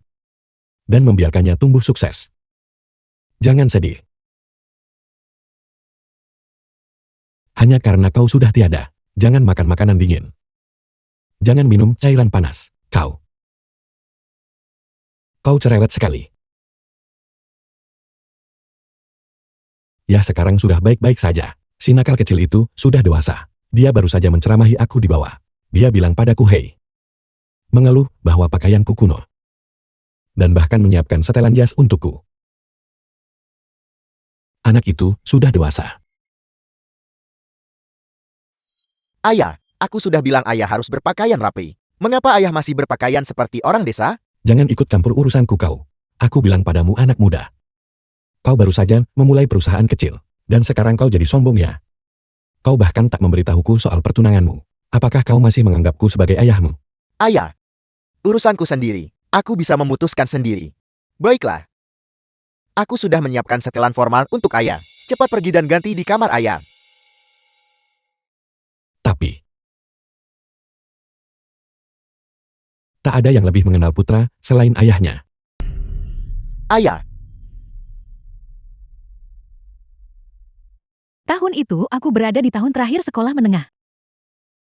dan membiarkannya tumbuh sukses. Jangan sedih. Hanya karena kau sudah tiada, jangan makan makanan dingin. Jangan minum cairan panas, kau. Kau cerewet sekali. Ya sekarang sudah baik-baik saja. Si nakal kecil itu sudah dewasa. Dia baru saja menceramahi aku di bawah. Dia bilang padaku hei. Mengeluh bahwa pakaianku kuno. Dan bahkan menyiapkan setelan jas untukku. Anak itu sudah dewasa. Ayah, aku sudah bilang ayah harus berpakaian rapi. Mengapa ayah masih berpakaian seperti orang desa? Jangan ikut campur urusanku kau. Aku bilang padamu anak muda. Kau baru saja memulai perusahaan kecil. Dan sekarang kau jadi sombong ya. Kau bahkan tak memberitahuku soal pertunanganmu. Apakah kau masih menganggapku sebagai ayahmu? Ayah, urusanku sendiri. Aku bisa memutuskan sendiri. Baiklah. Aku sudah menyiapkan setelan formal untuk ayah. Cepat pergi dan ganti di kamar ayah. Tapi tak ada yang lebih mengenal putra selain ayahnya. Ayah, Tahun itu aku berada di tahun terakhir sekolah menengah.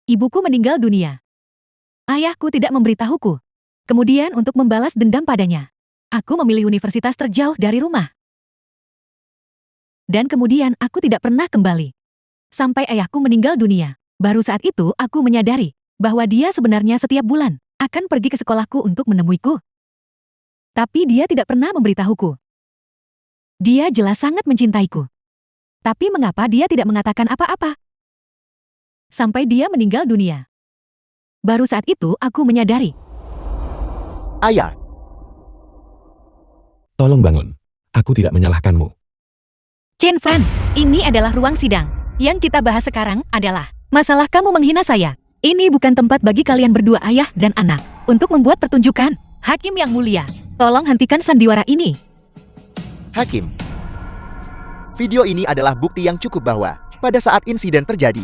Ibuku meninggal dunia. Ayahku tidak memberitahuku. Kemudian untuk membalas dendam padanya, aku memilih universitas terjauh dari rumah. Dan kemudian aku tidak pernah kembali. Sampai ayahku meninggal dunia. Baru saat itu aku menyadari bahwa dia sebenarnya setiap bulan akan pergi ke sekolahku untuk menemuiku. Tapi dia tidak pernah memberitahuku. Dia jelas sangat mencintaiku. Tapi mengapa dia tidak mengatakan apa-apa? Sampai dia meninggal dunia. Baru saat itu aku menyadari. ayah, Tolong bangun. Aku tidak menyalahkanmu. Chen Fan, ini adalah ruang sidang. Yang kita bahas sekarang adalah masalah kamu menghina saya. Ini bukan tempat bagi kalian berdua ayah dan anak untuk membuat pertunjukan. Hakim yang mulia, tolong hentikan sandiwara ini. Hakim. Video ini adalah bukti yang cukup bahwa pada saat insiden terjadi,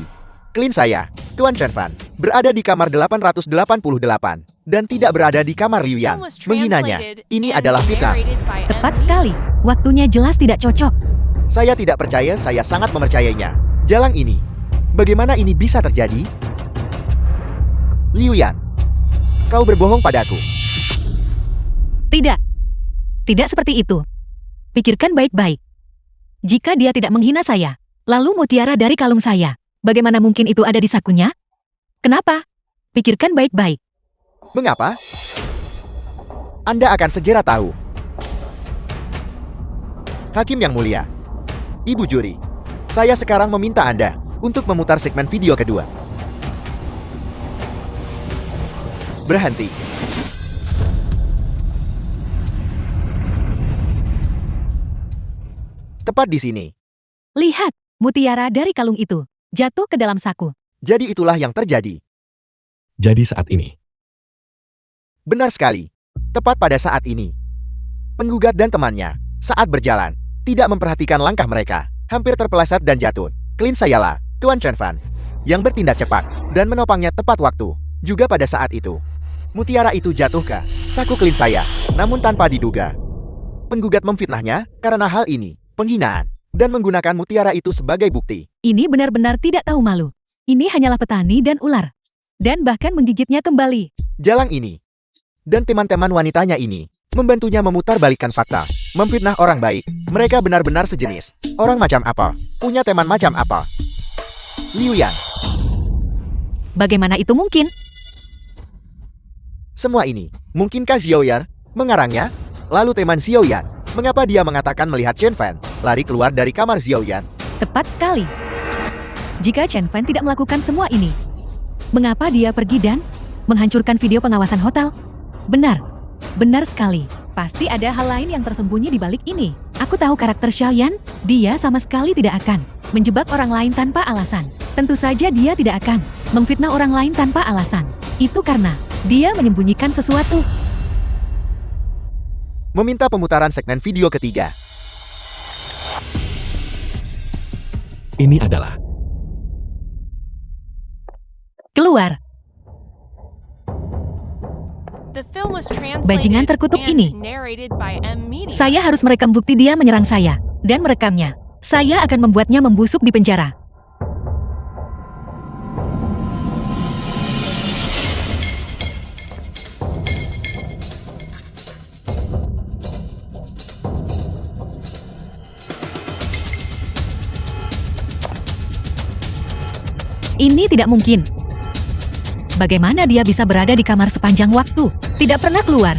klien saya, Tuan Chen Fan, berada di kamar 888 dan tidak berada di kamar Liu Yang. Menghinanya, ini adalah fitnah. Tepat sekali, waktunya jelas tidak cocok. Saya tidak percaya, saya sangat mempercayainya. Jalan ini, bagaimana ini bisa terjadi? Liu Yang, kau berbohong padaku. Tidak. Tidak seperti itu. Pikirkan baik-baik. Jika dia tidak menghina saya, lalu mutiara dari kalung saya, bagaimana mungkin itu ada di sakunya? Kenapa? Pikirkan baik-baik. Mengapa? Anda akan segera tahu. Hakim yang mulia, Ibu juri, saya sekarang meminta Anda untuk memutar segmen video kedua. Berhenti. Tepat di sini. Lihat, mutiara dari kalung itu jatuh ke dalam saku. Jadi itulah yang terjadi. Jadi saat ini, Benar sekali. Tepat pada saat ini. Penggugat dan temannya, saat berjalan, tidak memperhatikan langkah mereka, hampir terpeleset dan jatuh. Klien sayalah, Tuan Chen Fan, yang bertindak cepat dan menopangnya tepat waktu. Juga pada saat itu, mutiara itu jatuh ke saku klin saya, namun tanpa diduga. Penggugat memfitnahnya karena hal ini, penghinaan, dan menggunakan mutiara itu sebagai bukti. Ini benar-benar tidak tahu malu. Ini hanyalah petani dan ular. Dan bahkan menggigitnya kembali. Jalang ini dan teman-teman wanitanya ini membantunya memutarbalikkan fakta, memfitnah orang baik. Mereka benar-benar sejenis. Orang macam apa? Punya teman macam apa? Liu Yan. Bagaimana itu mungkin? Semua ini, mungkinkah Xiao Yan mengarangnya? Lalu teman Xiao Yan, mengapa dia mengatakan melihat Chen Fan lari keluar dari kamar Xiao Yan? Tepat sekali. Jika Chen Fan tidak melakukan semua ini, mengapa dia pergi dan menghancurkan video pengawasan hotel? Benar. Benar sekali. Pasti ada hal lain yang tersembunyi di balik ini. Aku tahu karakter Xiao Yan, dia sama sekali tidak akan menjebak orang lain tanpa alasan. Tentu saja dia tidak akan memfitnah orang lain tanpa alasan. Itu karena dia menyembunyikan sesuatu. Meminta pemutaran segmen video ketiga. Ini adalah Keluar. The film was translated Bajingan terkutuk and ini. narrated by M Media. Saya harus merekam bukti dia menyerang saya dan merekamnya. Saya akan membuatnya membusuk di penjara. Ini tidak mungkin. Bagaimana dia bisa berada di kamar sepanjang waktu? Tidak pernah keluar.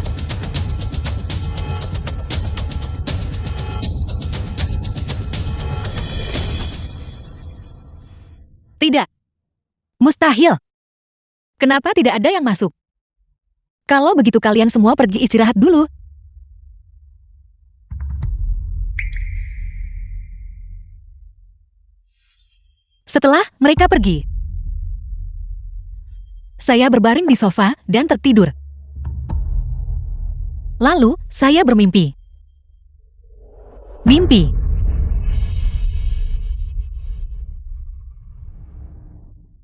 Tidak. Mustahil. Kenapa tidak ada yang masuk? Kalau begitu kalian semua pergi istirahat dulu. Setelah mereka pergi, saya berbaring di sofa dan tertidur. Lalu, saya bermimpi. Mimpi.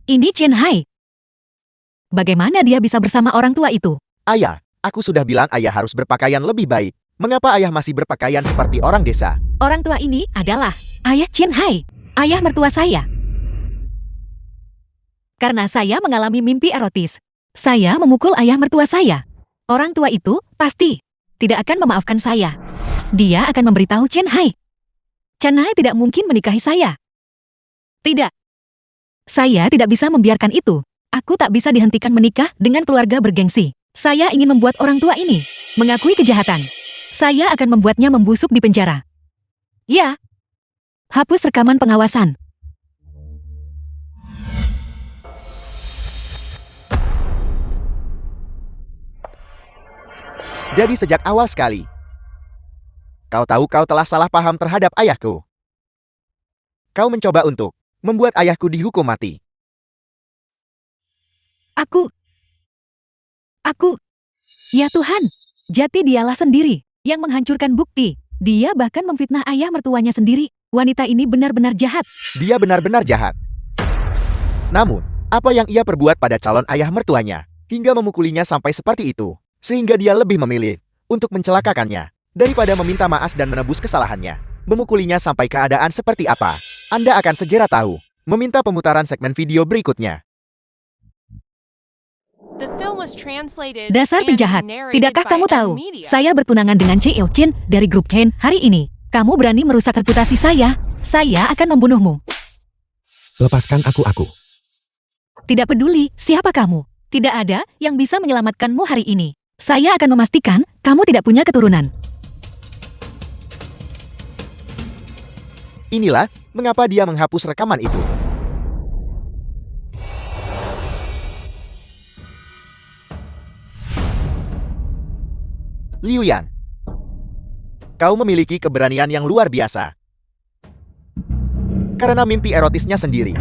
Ini Chen Hai. Bagaimana dia bisa bersama orang tua itu? Ayah, aku sudah bilang ayah harus berpakaian lebih baik. Mengapa ayah masih berpakaian seperti orang desa? Orang tua ini adalah ayah Chen Hai, ayah mertua saya. Karena saya mengalami mimpi erotis, saya memukul ayah mertua saya. Orang tua itu pasti tidak akan memaafkan saya. Dia akan memberitahu Chen Hai. Chen Hai tidak mungkin menikahi saya. Tidak. Saya tidak bisa membiarkan itu. Aku tak bisa dihentikan menikah dengan keluarga bergengsi. Saya ingin membuat orang tua ini mengakui kejahatan. Saya akan membuatnya membusuk di penjara. Ya. Hapus rekaman pengawasan. Jadi sejak awal sekali, kau tahu kau telah salah paham terhadap ayahku. Kau mencoba untuk membuat ayahku dihukum mati. Aku, ya Tuhan, Jati dialah sendiri yang menghancurkan bukti. Dia bahkan memfitnah ayah mertuanya sendiri. Wanita ini benar-benar jahat. Dia benar-benar jahat. Namun, apa yang ia perbuat pada calon ayah mertuanya, hingga memukulinya sampai seperti itu, sehingga dia lebih memilih untuk mencelakakannya, daripada meminta maaf dan menebus kesalahannya. Memukulinya sampai keadaan seperti apa, Anda akan segera tahu. Meminta pemutaran segmen video berikutnya. The film was translated Dasar and penjahat, narrated tidakkah by kamu M tahu? Media. Saya bertunangan dengan Che Eo Chin dari grup Ken hari ini. Kamu berani merusak reputasi saya akan membunuhmu. lepaskan aku. Tidak peduli siapa kamu. Tidak ada yang bisa menyelamatkanmu hari ini. Saya akan memastikan kamu tidak punya keturunan. Inilah mengapa dia menghapus rekaman itu. Liu Yan, kau memiliki keberanian yang luar biasa. Karena mimpi erotisnya sendiri,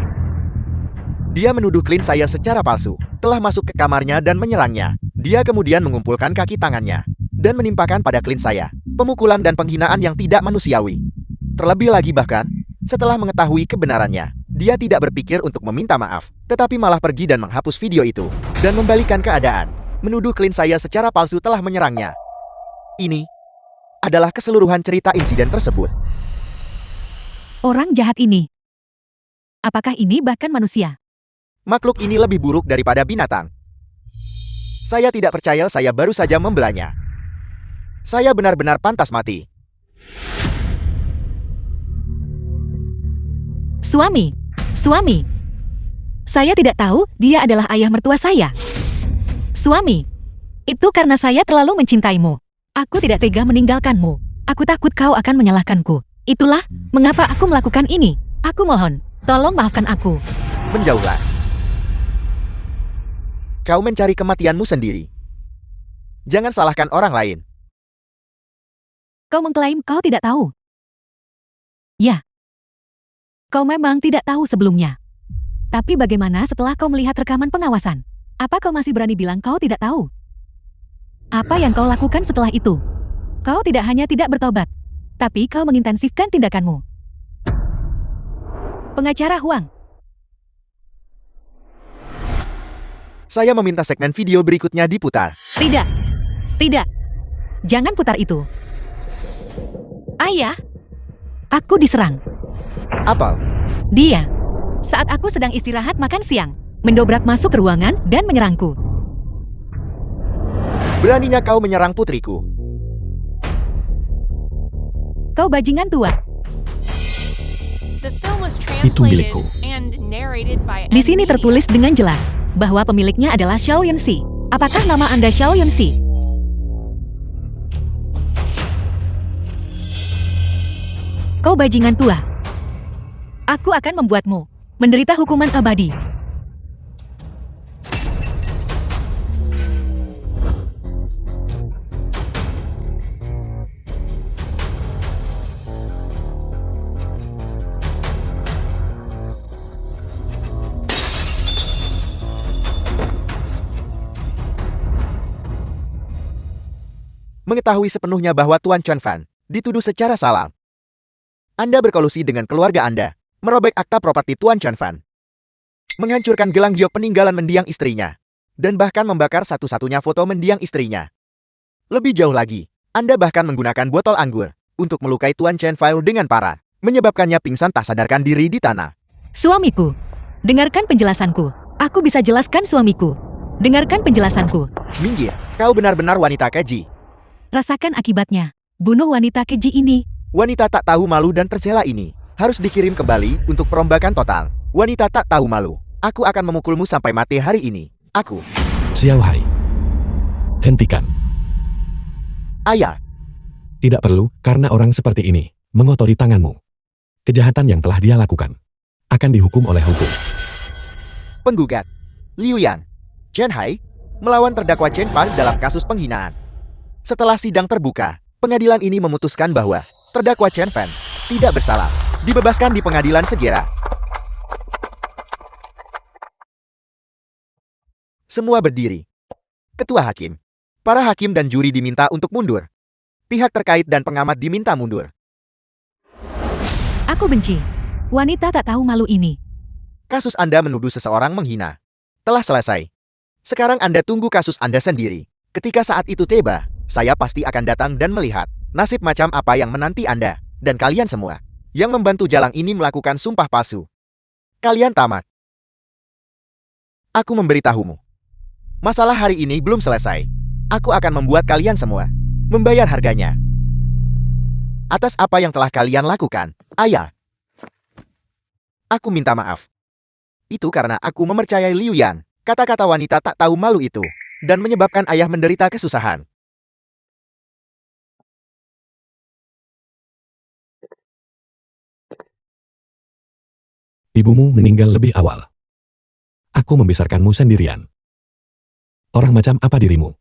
dia menuduh klien saya secara palsu, telah masuk ke kamarnya dan menyerangnya. Dia kemudian mengumpulkan kaki tangannya dan menimpakan pada klien saya pemukulan dan penghinaan yang tidak manusiawi. Terlebih lagi bahkan, setelah mengetahui kebenarannya, Dia tidak berpikir untuk meminta maaf, tetapi malah pergi dan menghapus video itu, dan membalikan keadaan, menuduh klien saya secara palsu telah menyerangnya. Ini adalah keseluruhan cerita insiden tersebut. Orang jahat ini. Apakah ini bahkan manusia? Makhluk ini lebih buruk daripada binatang. Saya tidak percaya saya baru saja membelanya. Saya benar-benar pantas mati. Suami. Saya tidak tahu dia adalah ayah mertua saya. Suami, itu karena saya terlalu mencintaimu. Aku tidak tega meninggalkanmu. Aku takut kau akan menyalahkanku. Itulah mengapa aku melakukan ini. Aku mohon, tolong maafkan aku. Menjauhlah. Kau mencari kematianmu sendiri. Jangan salahkan orang lain. Kau mengklaim kau tidak tahu. Ya. Kau memang tidak tahu sebelumnya. Tapi bagaimana setelah kau melihat rekaman pengawasan? Apa kau masih berani bilang kau tidak tahu? Apa yang kau lakukan setelah itu? Kau tidak hanya tidak bertobat, tapi kau mengintensifkan tindakanmu. Pengacara Huang, Saya meminta segmen video berikutnya diputar. tidak. Jangan putar itu. Ayah, aku diserang. Apel, Dia, saat aku sedang istirahat makan siang, mendobrak masuk ke ruangan dan menyerangku. beraninya kau menyerang putriku. Kau bajingan tua. The film was Itu translated milikku. and narrated by Di sini N-Media. tertulis dengan jelas bahwa pemiliknya adalah Xiao Yunxi. Apakah nama Anda Xiao Yunxi? Kau bajingan tua. Aku akan membuatmu menderita hukuman abadi. Mengetahui sepenuhnya bahwa Tuan Chuan Fan dituduh secara salah. Anda berkolusi dengan keluarga Anda, merobek akta properti Tuan Chuan Fan, menghancurkan gelang giok peninggalan mendiang istrinya, dan bahkan membakar satu-satunya foto mendiang istrinya. Lebih jauh lagi, Anda bahkan menggunakan botol anggur untuk melukai Tuan Chen Fai dengan parah, menyebabkannya pingsan tak sadarkan diri di tanah. Suamiku, dengarkan penjelasanku. Aku bisa jelaskan suamiku. Dengarkan penjelasanku. Minggir, kau benar-benar wanita keji. Rasakan akibatnya. Bunuh wanita keji ini. Wanita tak tahu malu dan tercela ini harus dikirim kembali untuk perombakan total. Wanita tak tahu malu. Aku akan memukulmu sampai mati hari ini. Aku. Xiao Hai. Hentikan. Ayah. Tidak perlu, karena orang seperti ini mengotori tanganmu. Kejahatan yang telah dia lakukan akan dihukum oleh hukum. Penggugat. Liu Yan. Chen Hai melawan terdakwa Chen Fan dalam kasus penghinaan. Setelah sidang terbuka, pengadilan ini memutuskan bahwa terdakwa Chen Fan tidak bersalah. Dibebaskan di pengadilan segera. Semua berdiri. Ketua hakim, para hakim dan juri diminta untuk mundur. Pihak terkait dan pengamat diminta mundur. Aku benci. Wanita tak tahu malu ini. Kasus Anda menuduh seseorang menghina telah selesai. Sekarang Anda tunggu kasus Anda sendiri. Ketika saat itu tiba, saya pasti akan datang dan melihat nasib macam apa yang menanti Anda dan kalian semua yang membantu Jalang ini melakukan sumpah palsu. Kalian tamat. Aku memberitahumu. Masalah hari ini belum selesai. Aku akan membuat kalian semua membayar harganya. Atas apa yang telah kalian lakukan, ayah. Aku minta maaf. Itu karena aku mempercayai Liu Yan, kata-kata wanita tak tahu malu itu, dan menyebabkan ayah menderita kesusahan. Ibumu meninggal lebih awal. Aku membesarkanmu sendirian. Orang macam apa dirimu?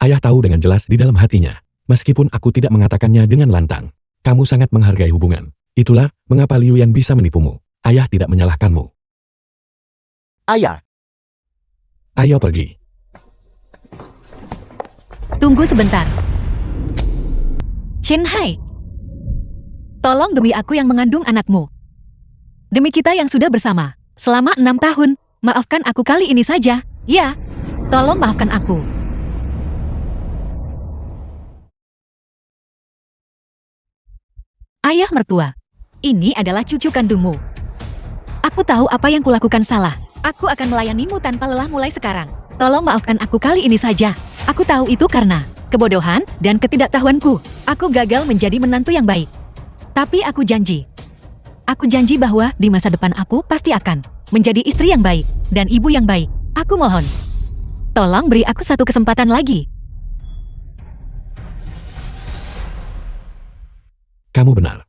Ayah tahu dengan jelas di dalam hatinya, meskipun aku tidak mengatakannya dengan lantang. Kamu sangat menghargai hubungan. Itulah mengapa Liu Yan bisa menipumu. Ayah tidak menyalahkanmu. Ayah, Ayo pergi. Tunggu sebentar. Chen Hai. Tolong demi aku yang mengandung anakmu. Demi kita yang sudah bersama selama 6 tahun, maafkan aku kali ini saja. Ya, tolong maafkan aku. Ayah mertua, ini adalah cucu kandungmu. Aku tahu apa yang kulakukan salah. Aku akan melayanimu tanpa lelah mulai sekarang. Tolong maafkan aku kali ini saja. Aku tahu itu karena kebodohan dan ketidaktahuanku. Aku gagal menjadi menantu yang baik. Tapi aku janji bahwa di masa depan aku pasti akan menjadi istri yang baik dan ibu yang baik. Aku mohon, tolong beri aku satu kesempatan lagi. Kamu benar.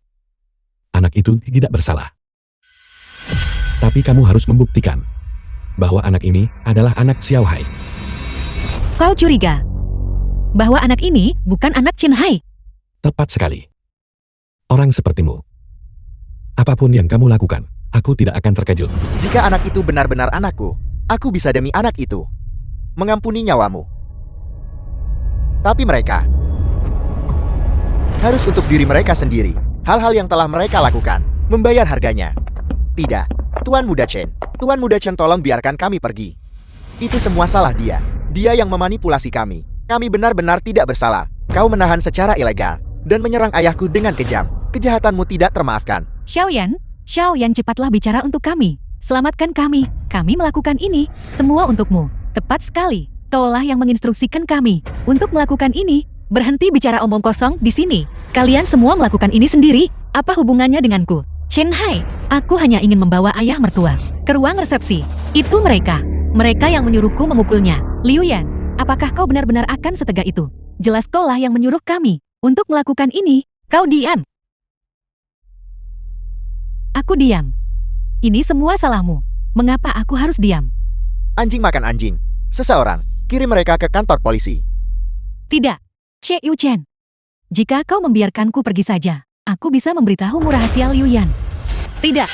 Anak itu tidak bersalah. Tapi kamu harus membuktikan bahwa anak ini adalah anak Xiao Hai. Kau curiga bahwa anak ini bukan anak Chen Hai? Tepat sekali. Orang sepertimu. Apapun yang kamu lakukan, aku tidak akan terkejut. Jika anak itu benar-benar anakku, aku bisa demi anak itu mengampuni nyawamu. Tapi mereka harus untuk diri mereka sendiri. Hal-hal yang telah mereka lakukan, membayar harganya. Tidak, Tuan Muda Chen. Tuan Muda Chen, tolong biarkan kami pergi. Itu semua salah dia. Dia yang memanipulasi kami. Kami benar-benar tidak bersalah. Kau menahan secara ilegal dan menyerang ayahku dengan kejam. Kejahatanmu tidak termaafkan. Xiaoyan, cepatlah bicara untuk kami. Selamatkan kami. Kami melakukan ini semua untukmu. Tepat sekali. Kaulah yang menginstruksikan kami untuk melakukan ini. Berhenti bicara omong kosong di sini. Kalian semua melakukan ini sendiri. Apa hubungannya denganku? Chen Hai, aku hanya ingin membawa ayah mertua ke ruang resepsi. Itu mereka. Mereka yang menyuruhku memukulnya. Liu Yan, apakah kau benar-benar akan setega itu? Jelas kaulah yang menyuruh kami untuk melakukan ini. Kau diam. Aku diam. Ini semua salahmu. Mengapa aku harus diam? Anjing makan anjing. Seseorang, kirim mereka ke kantor polisi. Tidak, Che Yu Chen. Jika kau membiarkanku pergi saja, aku bisa memberitahumu rahasia Liu Yan. Tidak,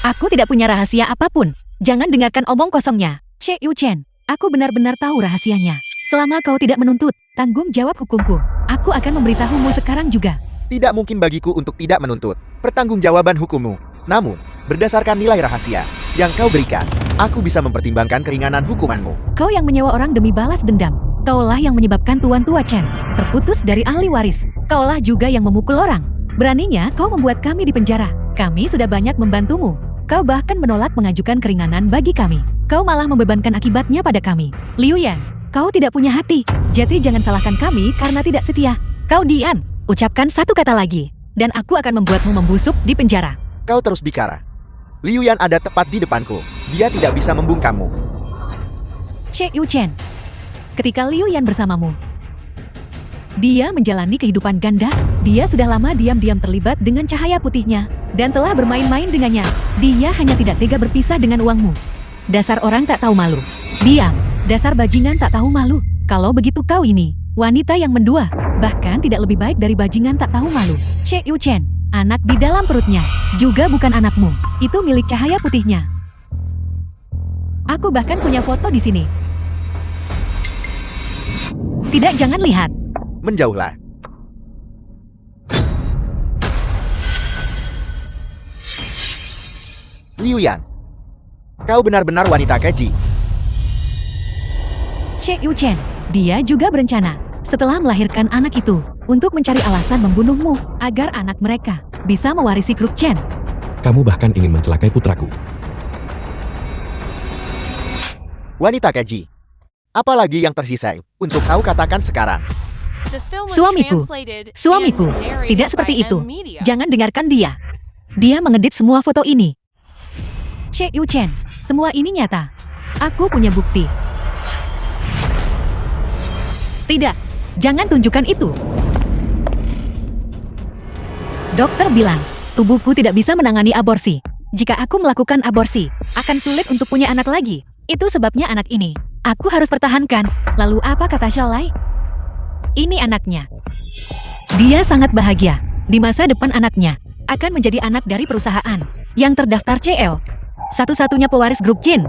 aku tidak punya rahasia apapun. Jangan dengarkan omong kosongnya. Che Yu Chen, aku benar-benar tahu rahasianya. Selama kau tidak menuntut tanggung jawab hukumku, aku akan memberitahumu sekarang juga. Tidak mungkin bagiku untuk tidak menuntut pertanggungjawaban hukummu. Namun, berdasarkan nilai rahasia yang kau berikan, aku bisa mempertimbangkan keringanan hukumanmu. Kau yang menyewa orang demi balas dendam. Kaulah yang menyebabkan Tuan Tua Chen terputus dari ahli waris. Kaulah juga yang memukul orang. Beraninya kau membuat kami di penjara. Kami sudah banyak membantumu. Kau bahkan menolak mengajukan keringanan bagi kami. Kau malah membebankan akibatnya pada kami. Liu Yan, kau tidak punya hati. Jadi jangan salahkan kami karena tidak setia. Kau diam. Ucapkan satu kata lagi, dan aku akan membuatmu membusuk di penjara. Kau terus bicara. Liu Yan ada tepat di depanku. Dia tidak bisa membungkammu. Che Yu Chen, ketika Liu Yan bersamamu, dia menjalani kehidupan ganda. Dia sudah lama diam-diam terlibat dengan cahaya putihnya dan telah bermain-main dengannya. Dia hanya tidak tega berpisah dengan uangmu. Dasar orang tak tahu malu. Diam. Dasar bajingan tak tahu malu. Kalau begitu kau ini wanita yang mendua, bahkan tidak lebih baik dari bajingan tak tahu malu. Che Yu Chen, anak di dalam perutnya juga bukan anakmu. Itu milik cahaya putihnya. Aku bahkan punya foto di sini. Tidak, jangan lihat. Menjauhlah. Liu Yan, kau benar-benar wanita keji. Che Yu Chen, dia juga berencana setelah melahirkan anak itu untuk mencari alasan membunuhmu agar anak mereka bisa mewarisi grup Chen. Kamu bahkan ingin mencelakai putraku. Wanita keji. Apalagi yang tersisa untuk kau katakan sekarang? The film was Suamiku, translated suamiku, and narrated tidak seperti by itu. M Media. Jangan dengarkan dia. Dia mengedit semua foto ini. Che Yu Chen, semua ini nyata. Aku punya bukti. Tidak, jangan tunjukkan itu. Dokter bilang, tubuhku tidak bisa menangani aborsi. Jika aku melakukan aborsi, akan sulit untuk punya anak lagi. Itu sebabnya anak ini aku harus pertahankan. Lalu apa kata Xiaolai? Ini anaknya. Dia sangat bahagia. Di masa depan anaknya akan menjadi anak dari perusahaan yang terdaftar CL. Satu-satunya pewaris grup Jin.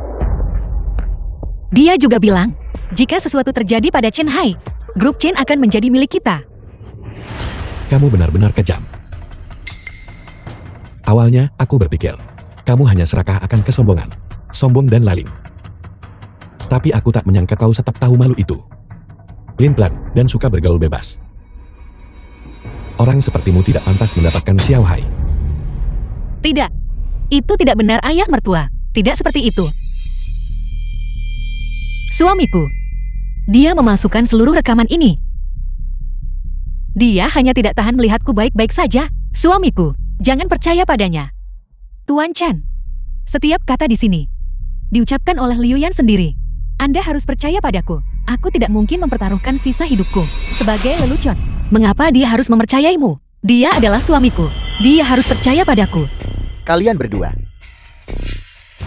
Dia juga bilang, jika sesuatu terjadi pada Chen Hai, grup Chen akan menjadi milik kita. Kamu benar-benar kejam. Awalnya, aku berpikir Kamu hanya serakah akan kesombongan, sombong dan lalim. Tapi aku tak menyangka kau setak tahu malu itu. Pelin-pelan dan suka bergaul bebas. Orang sepertimu tidak pantas mendapatkan Xiao Hai. Tidak. Itu tidak benar, ayah mertua. Tidak seperti itu. Suamiku. Dia memasukkan seluruh rekaman ini. Dia hanya tidak tahan melihatku baik-baik saja. Suamiku. Jangan percaya padanya. Tuan Chan. Setiap kata di sini diucapkan oleh Liu Yan sendiri. Anda harus percaya padaku. Aku tidak mungkin mempertaruhkan sisa hidupku sebagai lelucon. Mengapa dia harus mempercayaimu? Dia adalah suamiku. Dia harus percaya padaku. Kalian berdua.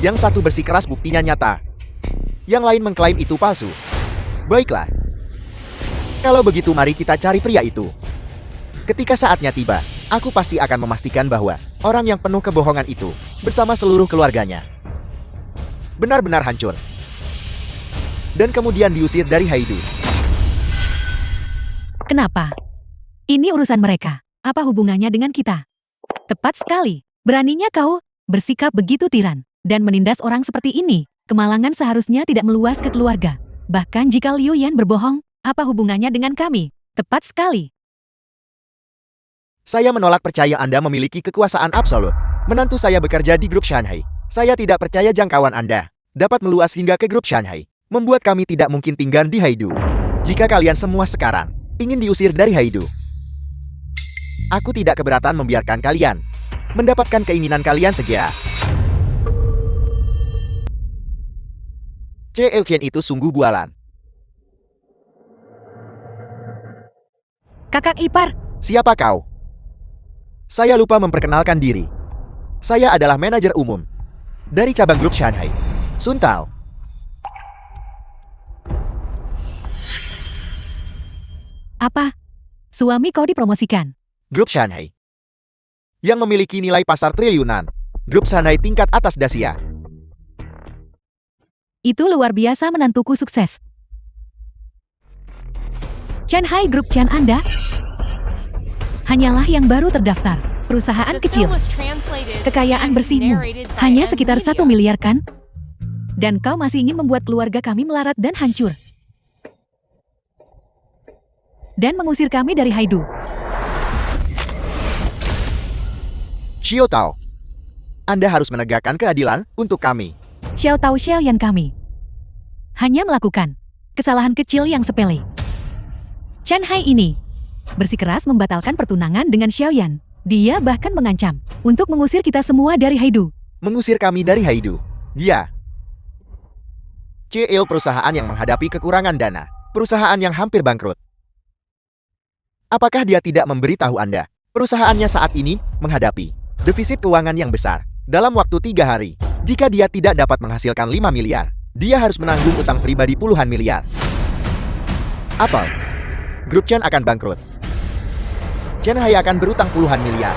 Yang satu bersikeras buktinya nyata. Yang lain mengklaim itu palsu. Baiklah. Kalau begitu mari kita cari pria itu. Ketika saatnya tiba, aku pasti akan memastikan bahwa orang yang penuh kebohongan itu bersama seluruh keluarganya benar-benar hancur. Dan kemudian diusir dari Haidu. Kenapa? Ini urusan mereka. Apa hubungannya dengan kita? Tepat sekali. Beraninya kau bersikap begitu tiran dan menindas orang seperti ini. Kemalangan seharusnya tidak meluas ke keluarga. Bahkan jika Liu Yan berbohong, apa hubungannya dengan kami? Tepat sekali. Saya menolak percaya Anda memiliki kekuasaan absolut. Menantu saya bekerja di grup Shanghai. Saya tidak percaya jangkauan Anda dapat meluas hingga ke grup Shanghai. Membuat kami tidak mungkin tinggal di Haidu. Jika kalian semua sekarang ingin diusir dari Haidu, aku tidak keberatan membiarkan kalian mendapatkan keinginan kalian segera. Qian itu sungguh bualan. Kakak ipar, Siapa kau? Saya lupa memperkenalkan diri. Saya adalah manajer umum dari cabang grup Shanghai, Sun Tao. apa? Suami kau dipromosikan. Grup Shanghai yang memiliki nilai pasar triliunan. Grup Shanghai tingkat atas Dasia. Itu luar biasa, menantuku sukses. Shanghai Group Chan Anda hanyalah yang baru terdaftar. Perusahaan The kecil. film was translated Kekayaan and bersihmu narrated by hanya Ed sekitar Media. 1 miliar kan? Dan kau masih ingin membuat keluarga kami melarat dan hancur. Dan mengusir kami dari Haidu. Xiao Tao, Anda harus menegakkan keadilan untuk kami. Xiao Tao Xiao Yan kami hanya melakukan kesalahan kecil yang sepele. Chen Hai ini bersikeras membatalkan pertunangan dengan Xiao Yan. Dia bahkan mengancam untuk mengusir kita semua dari Haidu. Mengusir kami dari Haidu. Dia CL perusahaan yang menghadapi kekurangan dana. Perusahaan yang hampir bangkrut. Apakah dia tidak memberitahu Anda? Perusahaannya saat ini menghadapi defisit keuangan yang besar. Dalam waktu 3 hari, jika dia tidak dapat menghasilkan 5 miliar, dia harus menanggung utang pribadi puluhan miliar. Apple, grup Chen akan bangkrut. Chen Hai akan berutang puluhan miliar.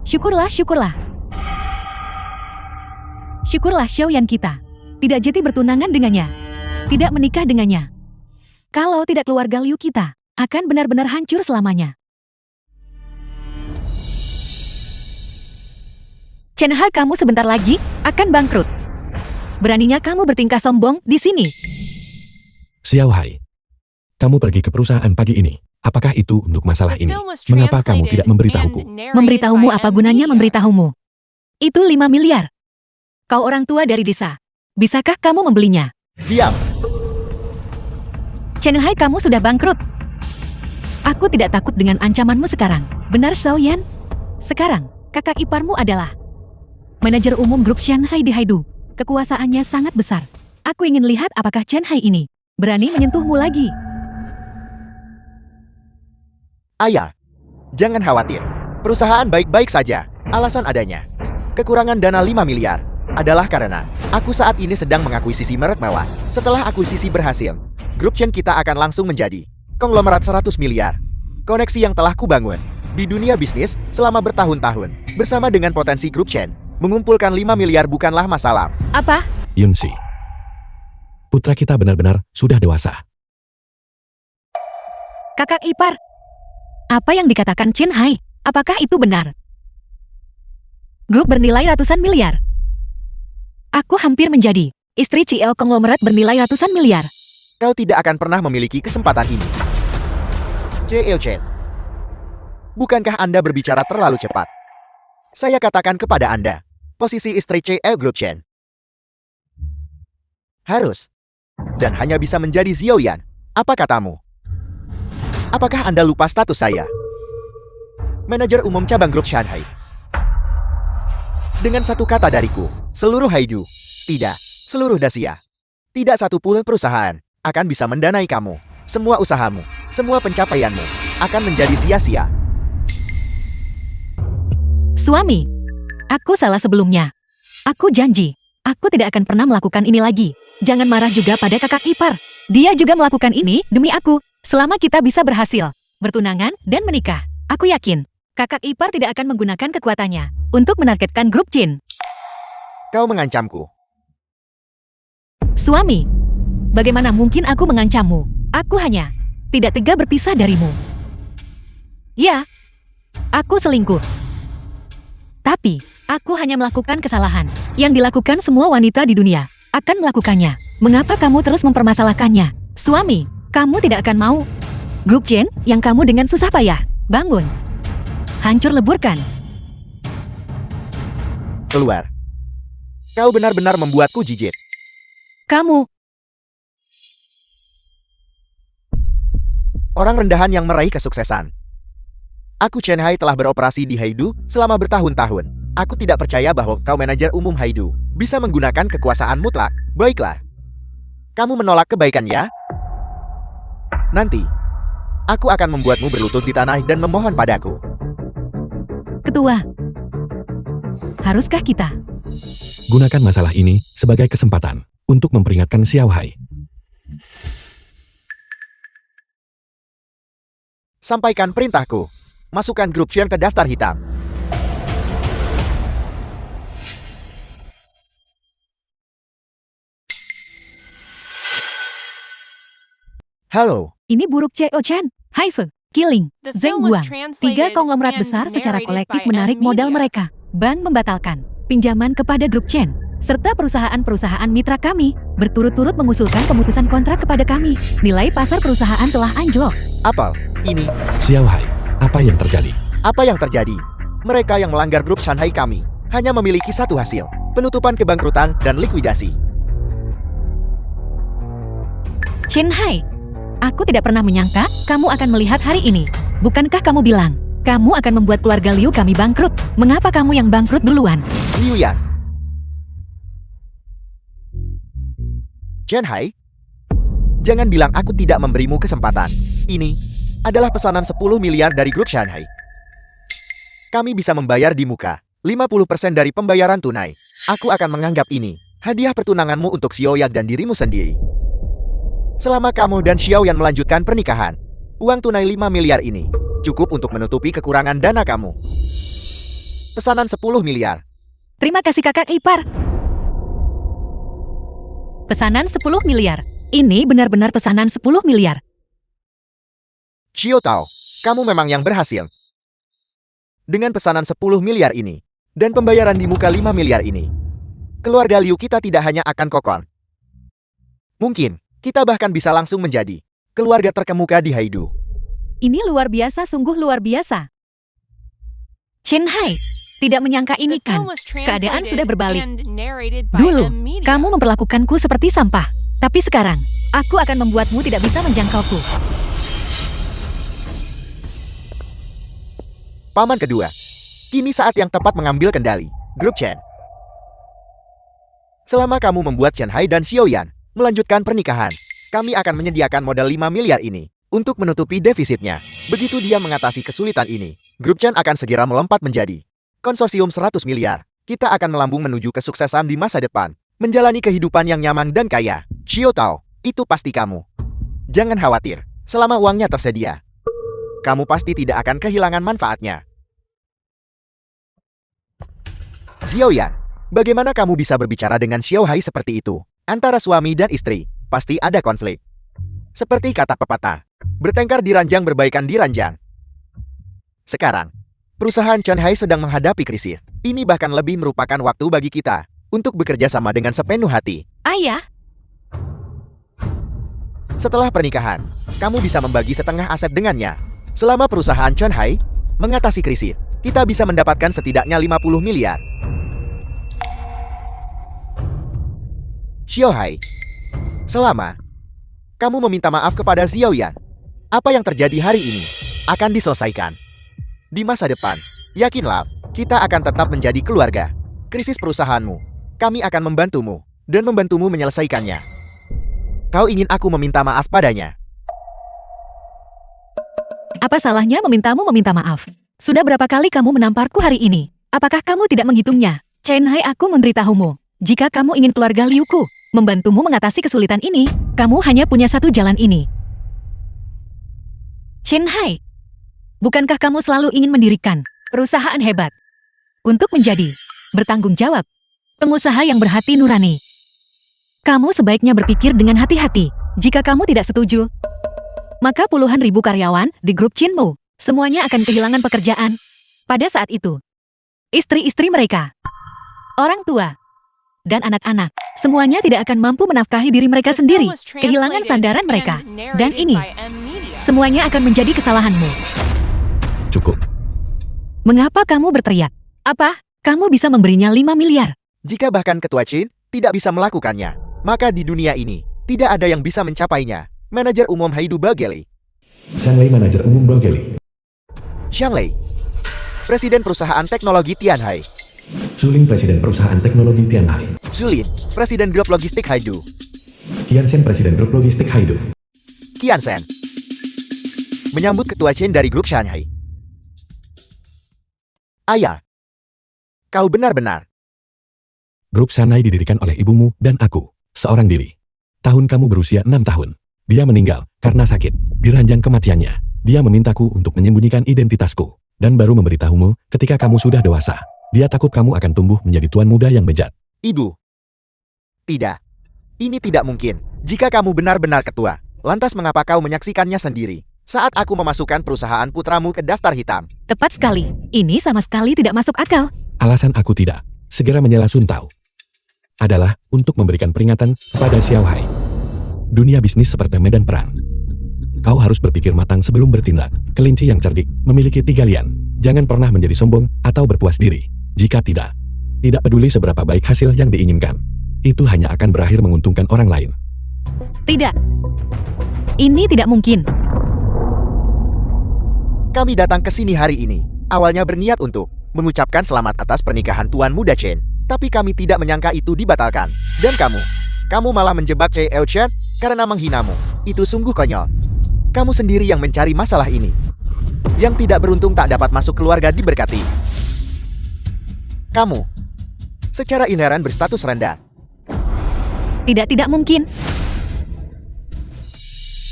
Syukurlah, syukurlah. Syukurlah Xiao Yan kita tidak jadi bertunangan dengannya. Tidak menikah dengannya. Kalau tidak keluarga Liu kita akan benar-benar hancur selamanya. Chen Hai, kamu sebentar lagi akan bangkrut. Beraninya kamu bertingkah sombong di sini. Xiao Hai, kamu pergi ke perusahaan pagi ini. Apakah itu untuk masalah The ini? film was Mengapa kamu translated tidak memberitahuku? and narrated Memberitahumu by apa Ed gunanya Media. memberitahumu? Itu 5 miliar. Kau orang tua dari desa. Bisakah kamu membelinya? Diam. Chen Hai, kamu sudah bangkrut. Aku tidak takut dengan ancamanmu sekarang. Benar, Xiao Yan? Sekarang, kakak iparmu adalah manajer umum grup Shanghai di Haidu. Kekuasaannya sangat besar. Aku ingin lihat apakah Chen Hai ini berani menyentuhmu lagi. Ayah, jangan khawatir. Perusahaan baik-baik saja. Alasan adanya kekurangan dana 5 miliar adalah karena aku saat ini sedang mengakuisisi merek mewah. Setelah akuisisi berhasil, grup Chen kita akan langsung menjadi konglomerat 100 miliar. Koneksi yang telah kubangun di dunia bisnis selama bertahun-tahun bersama dengan potensi grup Chen mengumpulkan 5 miliar bukanlah masalah. Apa? Yunsi, putra kita benar-benar sudah dewasa. Kakak ipar. Apa yang dikatakan Chen Hai? Apakah itu benar? Grup bernilai ratusan miliar. Aku hampir menjadi istri CEO konglomerat bernilai ratusan miliar. Kau tidak akan pernah memiliki kesempatan ini. CEO Chen, bukankah Anda berbicara terlalu cepat? Saya katakan kepada Anda, posisi istri CEO Group Chen harus dan hanya bisa menjadi Xiaoyan. Apa katamu? Apakah Anda lupa status saya? Manajer umum cabang grup Shanghai. Dengan satu kata dariku, seluruh Haidu, tidak, seluruh Dacia, tidak satu pun perusahaan akan bisa mendanai kamu. Semua usahamu, semua pencapaianmu akan menjadi sia-sia. Suami, aku salah sebelumnya. Aku janji, aku tidak akan pernah melakukan ini lagi. Jangan marah juga pada kakak ipar. Dia juga melakukan ini demi aku. Selama kita bisa berhasil, bertunangan, dan menikah, aku yakin kakak ipar tidak akan menggunakan kekuatannya untuk menargetkan grup Jin. Kau mengancamku. Suami, bagaimana mungkin aku mengancammu? Aku hanya tidak tega berpisah darimu. Ya, aku selingkuh. Tapi, aku hanya melakukan kesalahan yang dilakukan semua wanita di dunia akan melakukannya. Mengapa kamu terus mempermasalahkannya? Suami, kamu tidak akan mau. Grup Jen yang kamu dengan susah payah bangun, hancur leburkan. Keluar. Kau benar-benar membuatku jijik. Kamu, Orang rendahan yang meraih kesuksesan. Aku Chen Hai telah beroperasi di Haidu selama bertahun-tahun. Aku tidak percaya bahwa kau manajer umum Haidu bisa menggunakan kekuasaan mutlak. Baiklah. Kamu menolak kebaikan ya? Nanti, aku akan membuatmu berlutut di tanah dan memohon padaku. ketua. Haruskah kita? Gunakan masalah ini sebagai kesempatan untuk memperingatkan Xiao Hai. Sampaikan perintahku. Masukkan grup Chen ke daftar hitam. Halo, Ini buruk Cheo Chan, Haife, Killing, The Zheng film was Guang. translated Tiga konglomerat and besar secara narrated kolektif by menarik M modal Media. mereka. Ban membatalkan pinjaman kepada grup Chen, serta perusahaan-perusahaan mitra kami berturut-turut mengusulkan pemutusan kontrak kepada kami. Nilai pasar perusahaan telah anjlok. Apel, ini, Xiao Hai, apa yang terjadi? apa yang terjadi? Mereka yang melanggar grup Shanghai kami hanya memiliki satu hasil, penutupan kebangkrutan dan likuidasi. Chen Hai, aku tidak pernah menyangka kamu akan melihat hari ini. Bukankah kamu bilang, kamu akan membuat keluarga Liu kami bangkrut? Mengapa kamu yang bangkrut duluan? Liu Yan. Chen Hai, jangan bilang aku tidak memberimu kesempatan. Ini adalah pesanan 10 miliar dari grup Shanghai. Kami bisa membayar di muka, 50% dari pembayaran tunai. Aku akan menganggap ini hadiah pertunanganmu untuk Xiaoyan dan dirimu sendiri. Selama kamu dan Xiaoyan melanjutkan pernikahan, uang tunai 5 miliar ini cukup untuk menutupi kekurangan dana kamu. Pesanan 10 miliar. Terima kasih kakak ipar. Pesanan 10 miliar. Ini benar-benar pesanan 10 miliar. Xiao Tao, kamu memang yang berhasil. Dengan pesanan 10 miliar ini, dan pembayaran di muka 5 miliar ini, keluarga Liu kita tidak hanya akan kokoh. Mungkin, kita bahkan bisa langsung menjadi keluarga terkemuka di Haidu. Ini luar biasa, sungguh luar biasa. Chen Hai, tidak menyangka ini The kan. film was Keadaan translated sudah berbalik. and narrated by Dulu, M Media. kamu memperlakukanku seperti sampah. Tapi sekarang, aku akan membuatmu tidak bisa menjangkauku. Paman kedua, kini saat yang tepat mengambil kendali. Grup Chen. Selama kamu membuat Chen Hai dan Xiaoyan melanjutkan pernikahan, kami akan menyediakan modal 5 miliar ini untuk menutupi defisitnya. Begitu dia mengatasi kesulitan ini, Grup Chen akan segera melompat menjadi konsorsium 100 miliar. Kita akan melambung menuju kesuksesan di masa depan, menjalani kehidupan yang nyaman dan kaya. Xiao Tao, itu pasti kamu. Jangan khawatir, selama uangnya tersedia, kamu pasti tidak akan kehilangan manfaatnya. Xiaoyan, bagaimana kamu bisa berbicara dengan Xiao Hai seperti itu? Antara suami dan istri, pasti ada konflik. Seperti kata pepatah, bertengkar di ranjang berbaikan di ranjang. Sekarang, Perusahaan Shanghai sedang menghadapi krisis. Ini bahkan lebih merupakan waktu bagi kita untuk bekerja sama dengan sepenuh hati. Ayah, Setelah pernikahan, kamu bisa membagi setengah aset dengannya. Selama perusahaan Shanghai mengatasi krisis, kita bisa mendapatkan setidaknya 50 miliar. Xiaohai, selama kamu meminta maaf kepada Xiaoyan, apa yang terjadi hari ini akan diselesaikan. Di masa depan, yakinlah, kita akan tetap menjadi keluarga. Krisis perusahaanmu, kami akan membantumu dan membantumu menyelesaikannya. Kau ingin aku meminta maaf padanya? apa salahnya memintamu meminta maaf? Sudah berapa kali kamu menamparku hari ini? Apakah kamu tidak menghitungnya? Chen-hai, aku memberitahumu. Jika kamu ingin keluarga Liuku membantumu mengatasi kesulitan ini, kamu hanya punya satu jalan ini. Chen-hai, bukankah kamu selalu ingin mendirikan perusahaan hebat untuk menjadi bertanggung jawab, pengusaha yang berhati nurani? Kamu sebaiknya berpikir dengan hati-hati. Jika kamu tidak setuju, maka puluhan ribu karyawan di grup Chinmu semuanya akan kehilangan pekerjaan. Pada saat itu, istri-istri mereka, orang tua, dan anak-anak semuanya tidak akan mampu menafkahi diri mereka sendiri, kehilangan sandaran mereka. Dan ini semuanya akan menjadi kesalahanmu. Cukup. Mengapa kamu berteriak? Apa? Kamu bisa memberinya 5 miliar. Jika bahkan Ketua Chin tidak bisa melakukannya, maka di dunia ini tidak ada yang bisa mencapainya. Manajer Umum Haidu Bageli, Shanghai Manajer Umum Bageli, Xiang Lei, Presiden Perusahaan Teknologi Tianhai, Suling Presiden Perusahaan Teknologi Tianhai, Zulin, Presiden Grup Logistik Haidu, Qiansen Presiden Grup Logistik Haidu, Qiansen, menyambut Ketua Chin dari Grup Shanghai. Ayah, kau benar-benar. Grup Shanghai didirikan oleh ibumu dan aku, seorang diri. Tahun kamu berusia 6 tahun. Dia meninggal karena sakit. Di ranjang kematiannya, dia memintaku untuk menyembunyikan identitasku, dan baru memberitahumu ketika kamu sudah dewasa. Dia takut kamu akan tumbuh menjadi tuan muda yang bejat. Ibu. Tidak. Ini tidak mungkin. Jika kamu benar-benar ketua, lantas mengapa kau menyaksikannya sendiri saat aku memasukkan perusahaan putramu ke daftar hitam? Tepat sekali. Ini sama sekali tidak masuk akal. Alasan aku tidak segera menyela Suntao adalah untuk memberikan peringatan kepada Xiaohai. Dunia bisnis seperti medan perang. Kau harus berpikir matang sebelum bertindak. Kelinci yang cerdik memiliki 3 lian. Jangan pernah menjadi sombong atau berpuas diri. Jika tidak peduli seberapa baik hasil yang diinginkan, itu hanya akan berakhir menguntungkan orang lain. Tidak. Ini tidak mungkin. Kami datang ke sini hari ini, awalnya berniat untuk mengucapkan selamat atas pernikahan Tuan Muda Chen, tapi kami tidak menyangka itu dibatalkan. Dan kamu malah menjebak Chei Chen karena menghinamu. Itu sungguh konyol. Kamu sendiri yang mencari masalah ini. Yang tidak beruntung tak dapat masuk keluarga diberkati. Kamu secara inheren berstatus rendah. Tidak mungkin.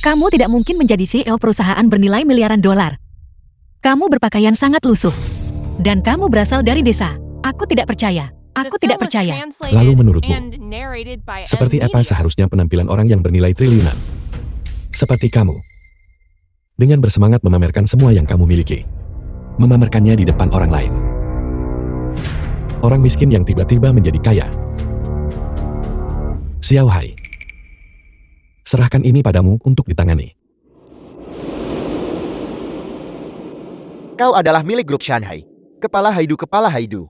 Kamu tidak mungkin menjadi CEO perusahaan bernilai miliaran dolar. Kamu berpakaian sangat lusuh. Dan kamu berasal dari desa. Aku tidak percaya. Aku tidak percaya. Lalu menurutmu, seperti apa seharusnya penampilan orang yang bernilai triliunan? Seperti kamu. Dengan bersemangat memamerkan semua yang kamu miliki. Memamerkannya di depan orang lain. Orang miskin yang tiba-tiba menjadi kaya. Xiaohai, serahkan ini padamu untuk ditangani. Kau adalah milik grup Shanghai. Kepala Haidu.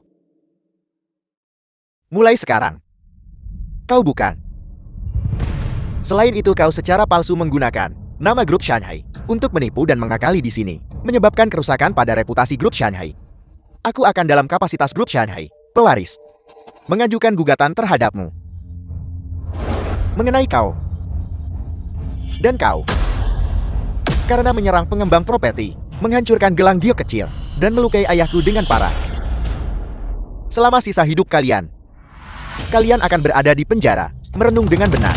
Mulai sekarang, kau bukan. Selain itu kau secara palsu menggunakan nama grup Shanghai untuk menipu dan mengakali di sini, menyebabkan kerusakan pada reputasi grup Shanghai. Aku akan dalam kapasitas grup Shanghai, pewaris, mengajukan gugatan terhadapmu. Mengenai kau. Dan kau. Karena menyerang pengembang properti, menghancurkan gelang giok kecil, dan melukai ayahku dengan parah. Selama sisa hidup kalian akan berada di penjara, merenung dengan benar.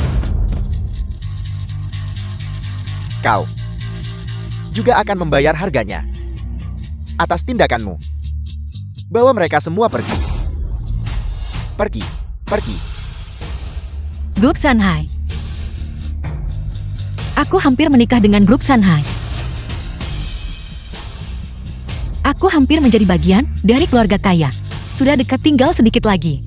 Kau juga akan membayar harganya atas tindakanmu. Bawa mereka semua pergi. Pergi. Grup Shanghai. Aku hampir menikah dengan grup Shanghai. Aku hampir menjadi bagian dari keluarga kaya. Sudah dekat tinggal sedikit lagi.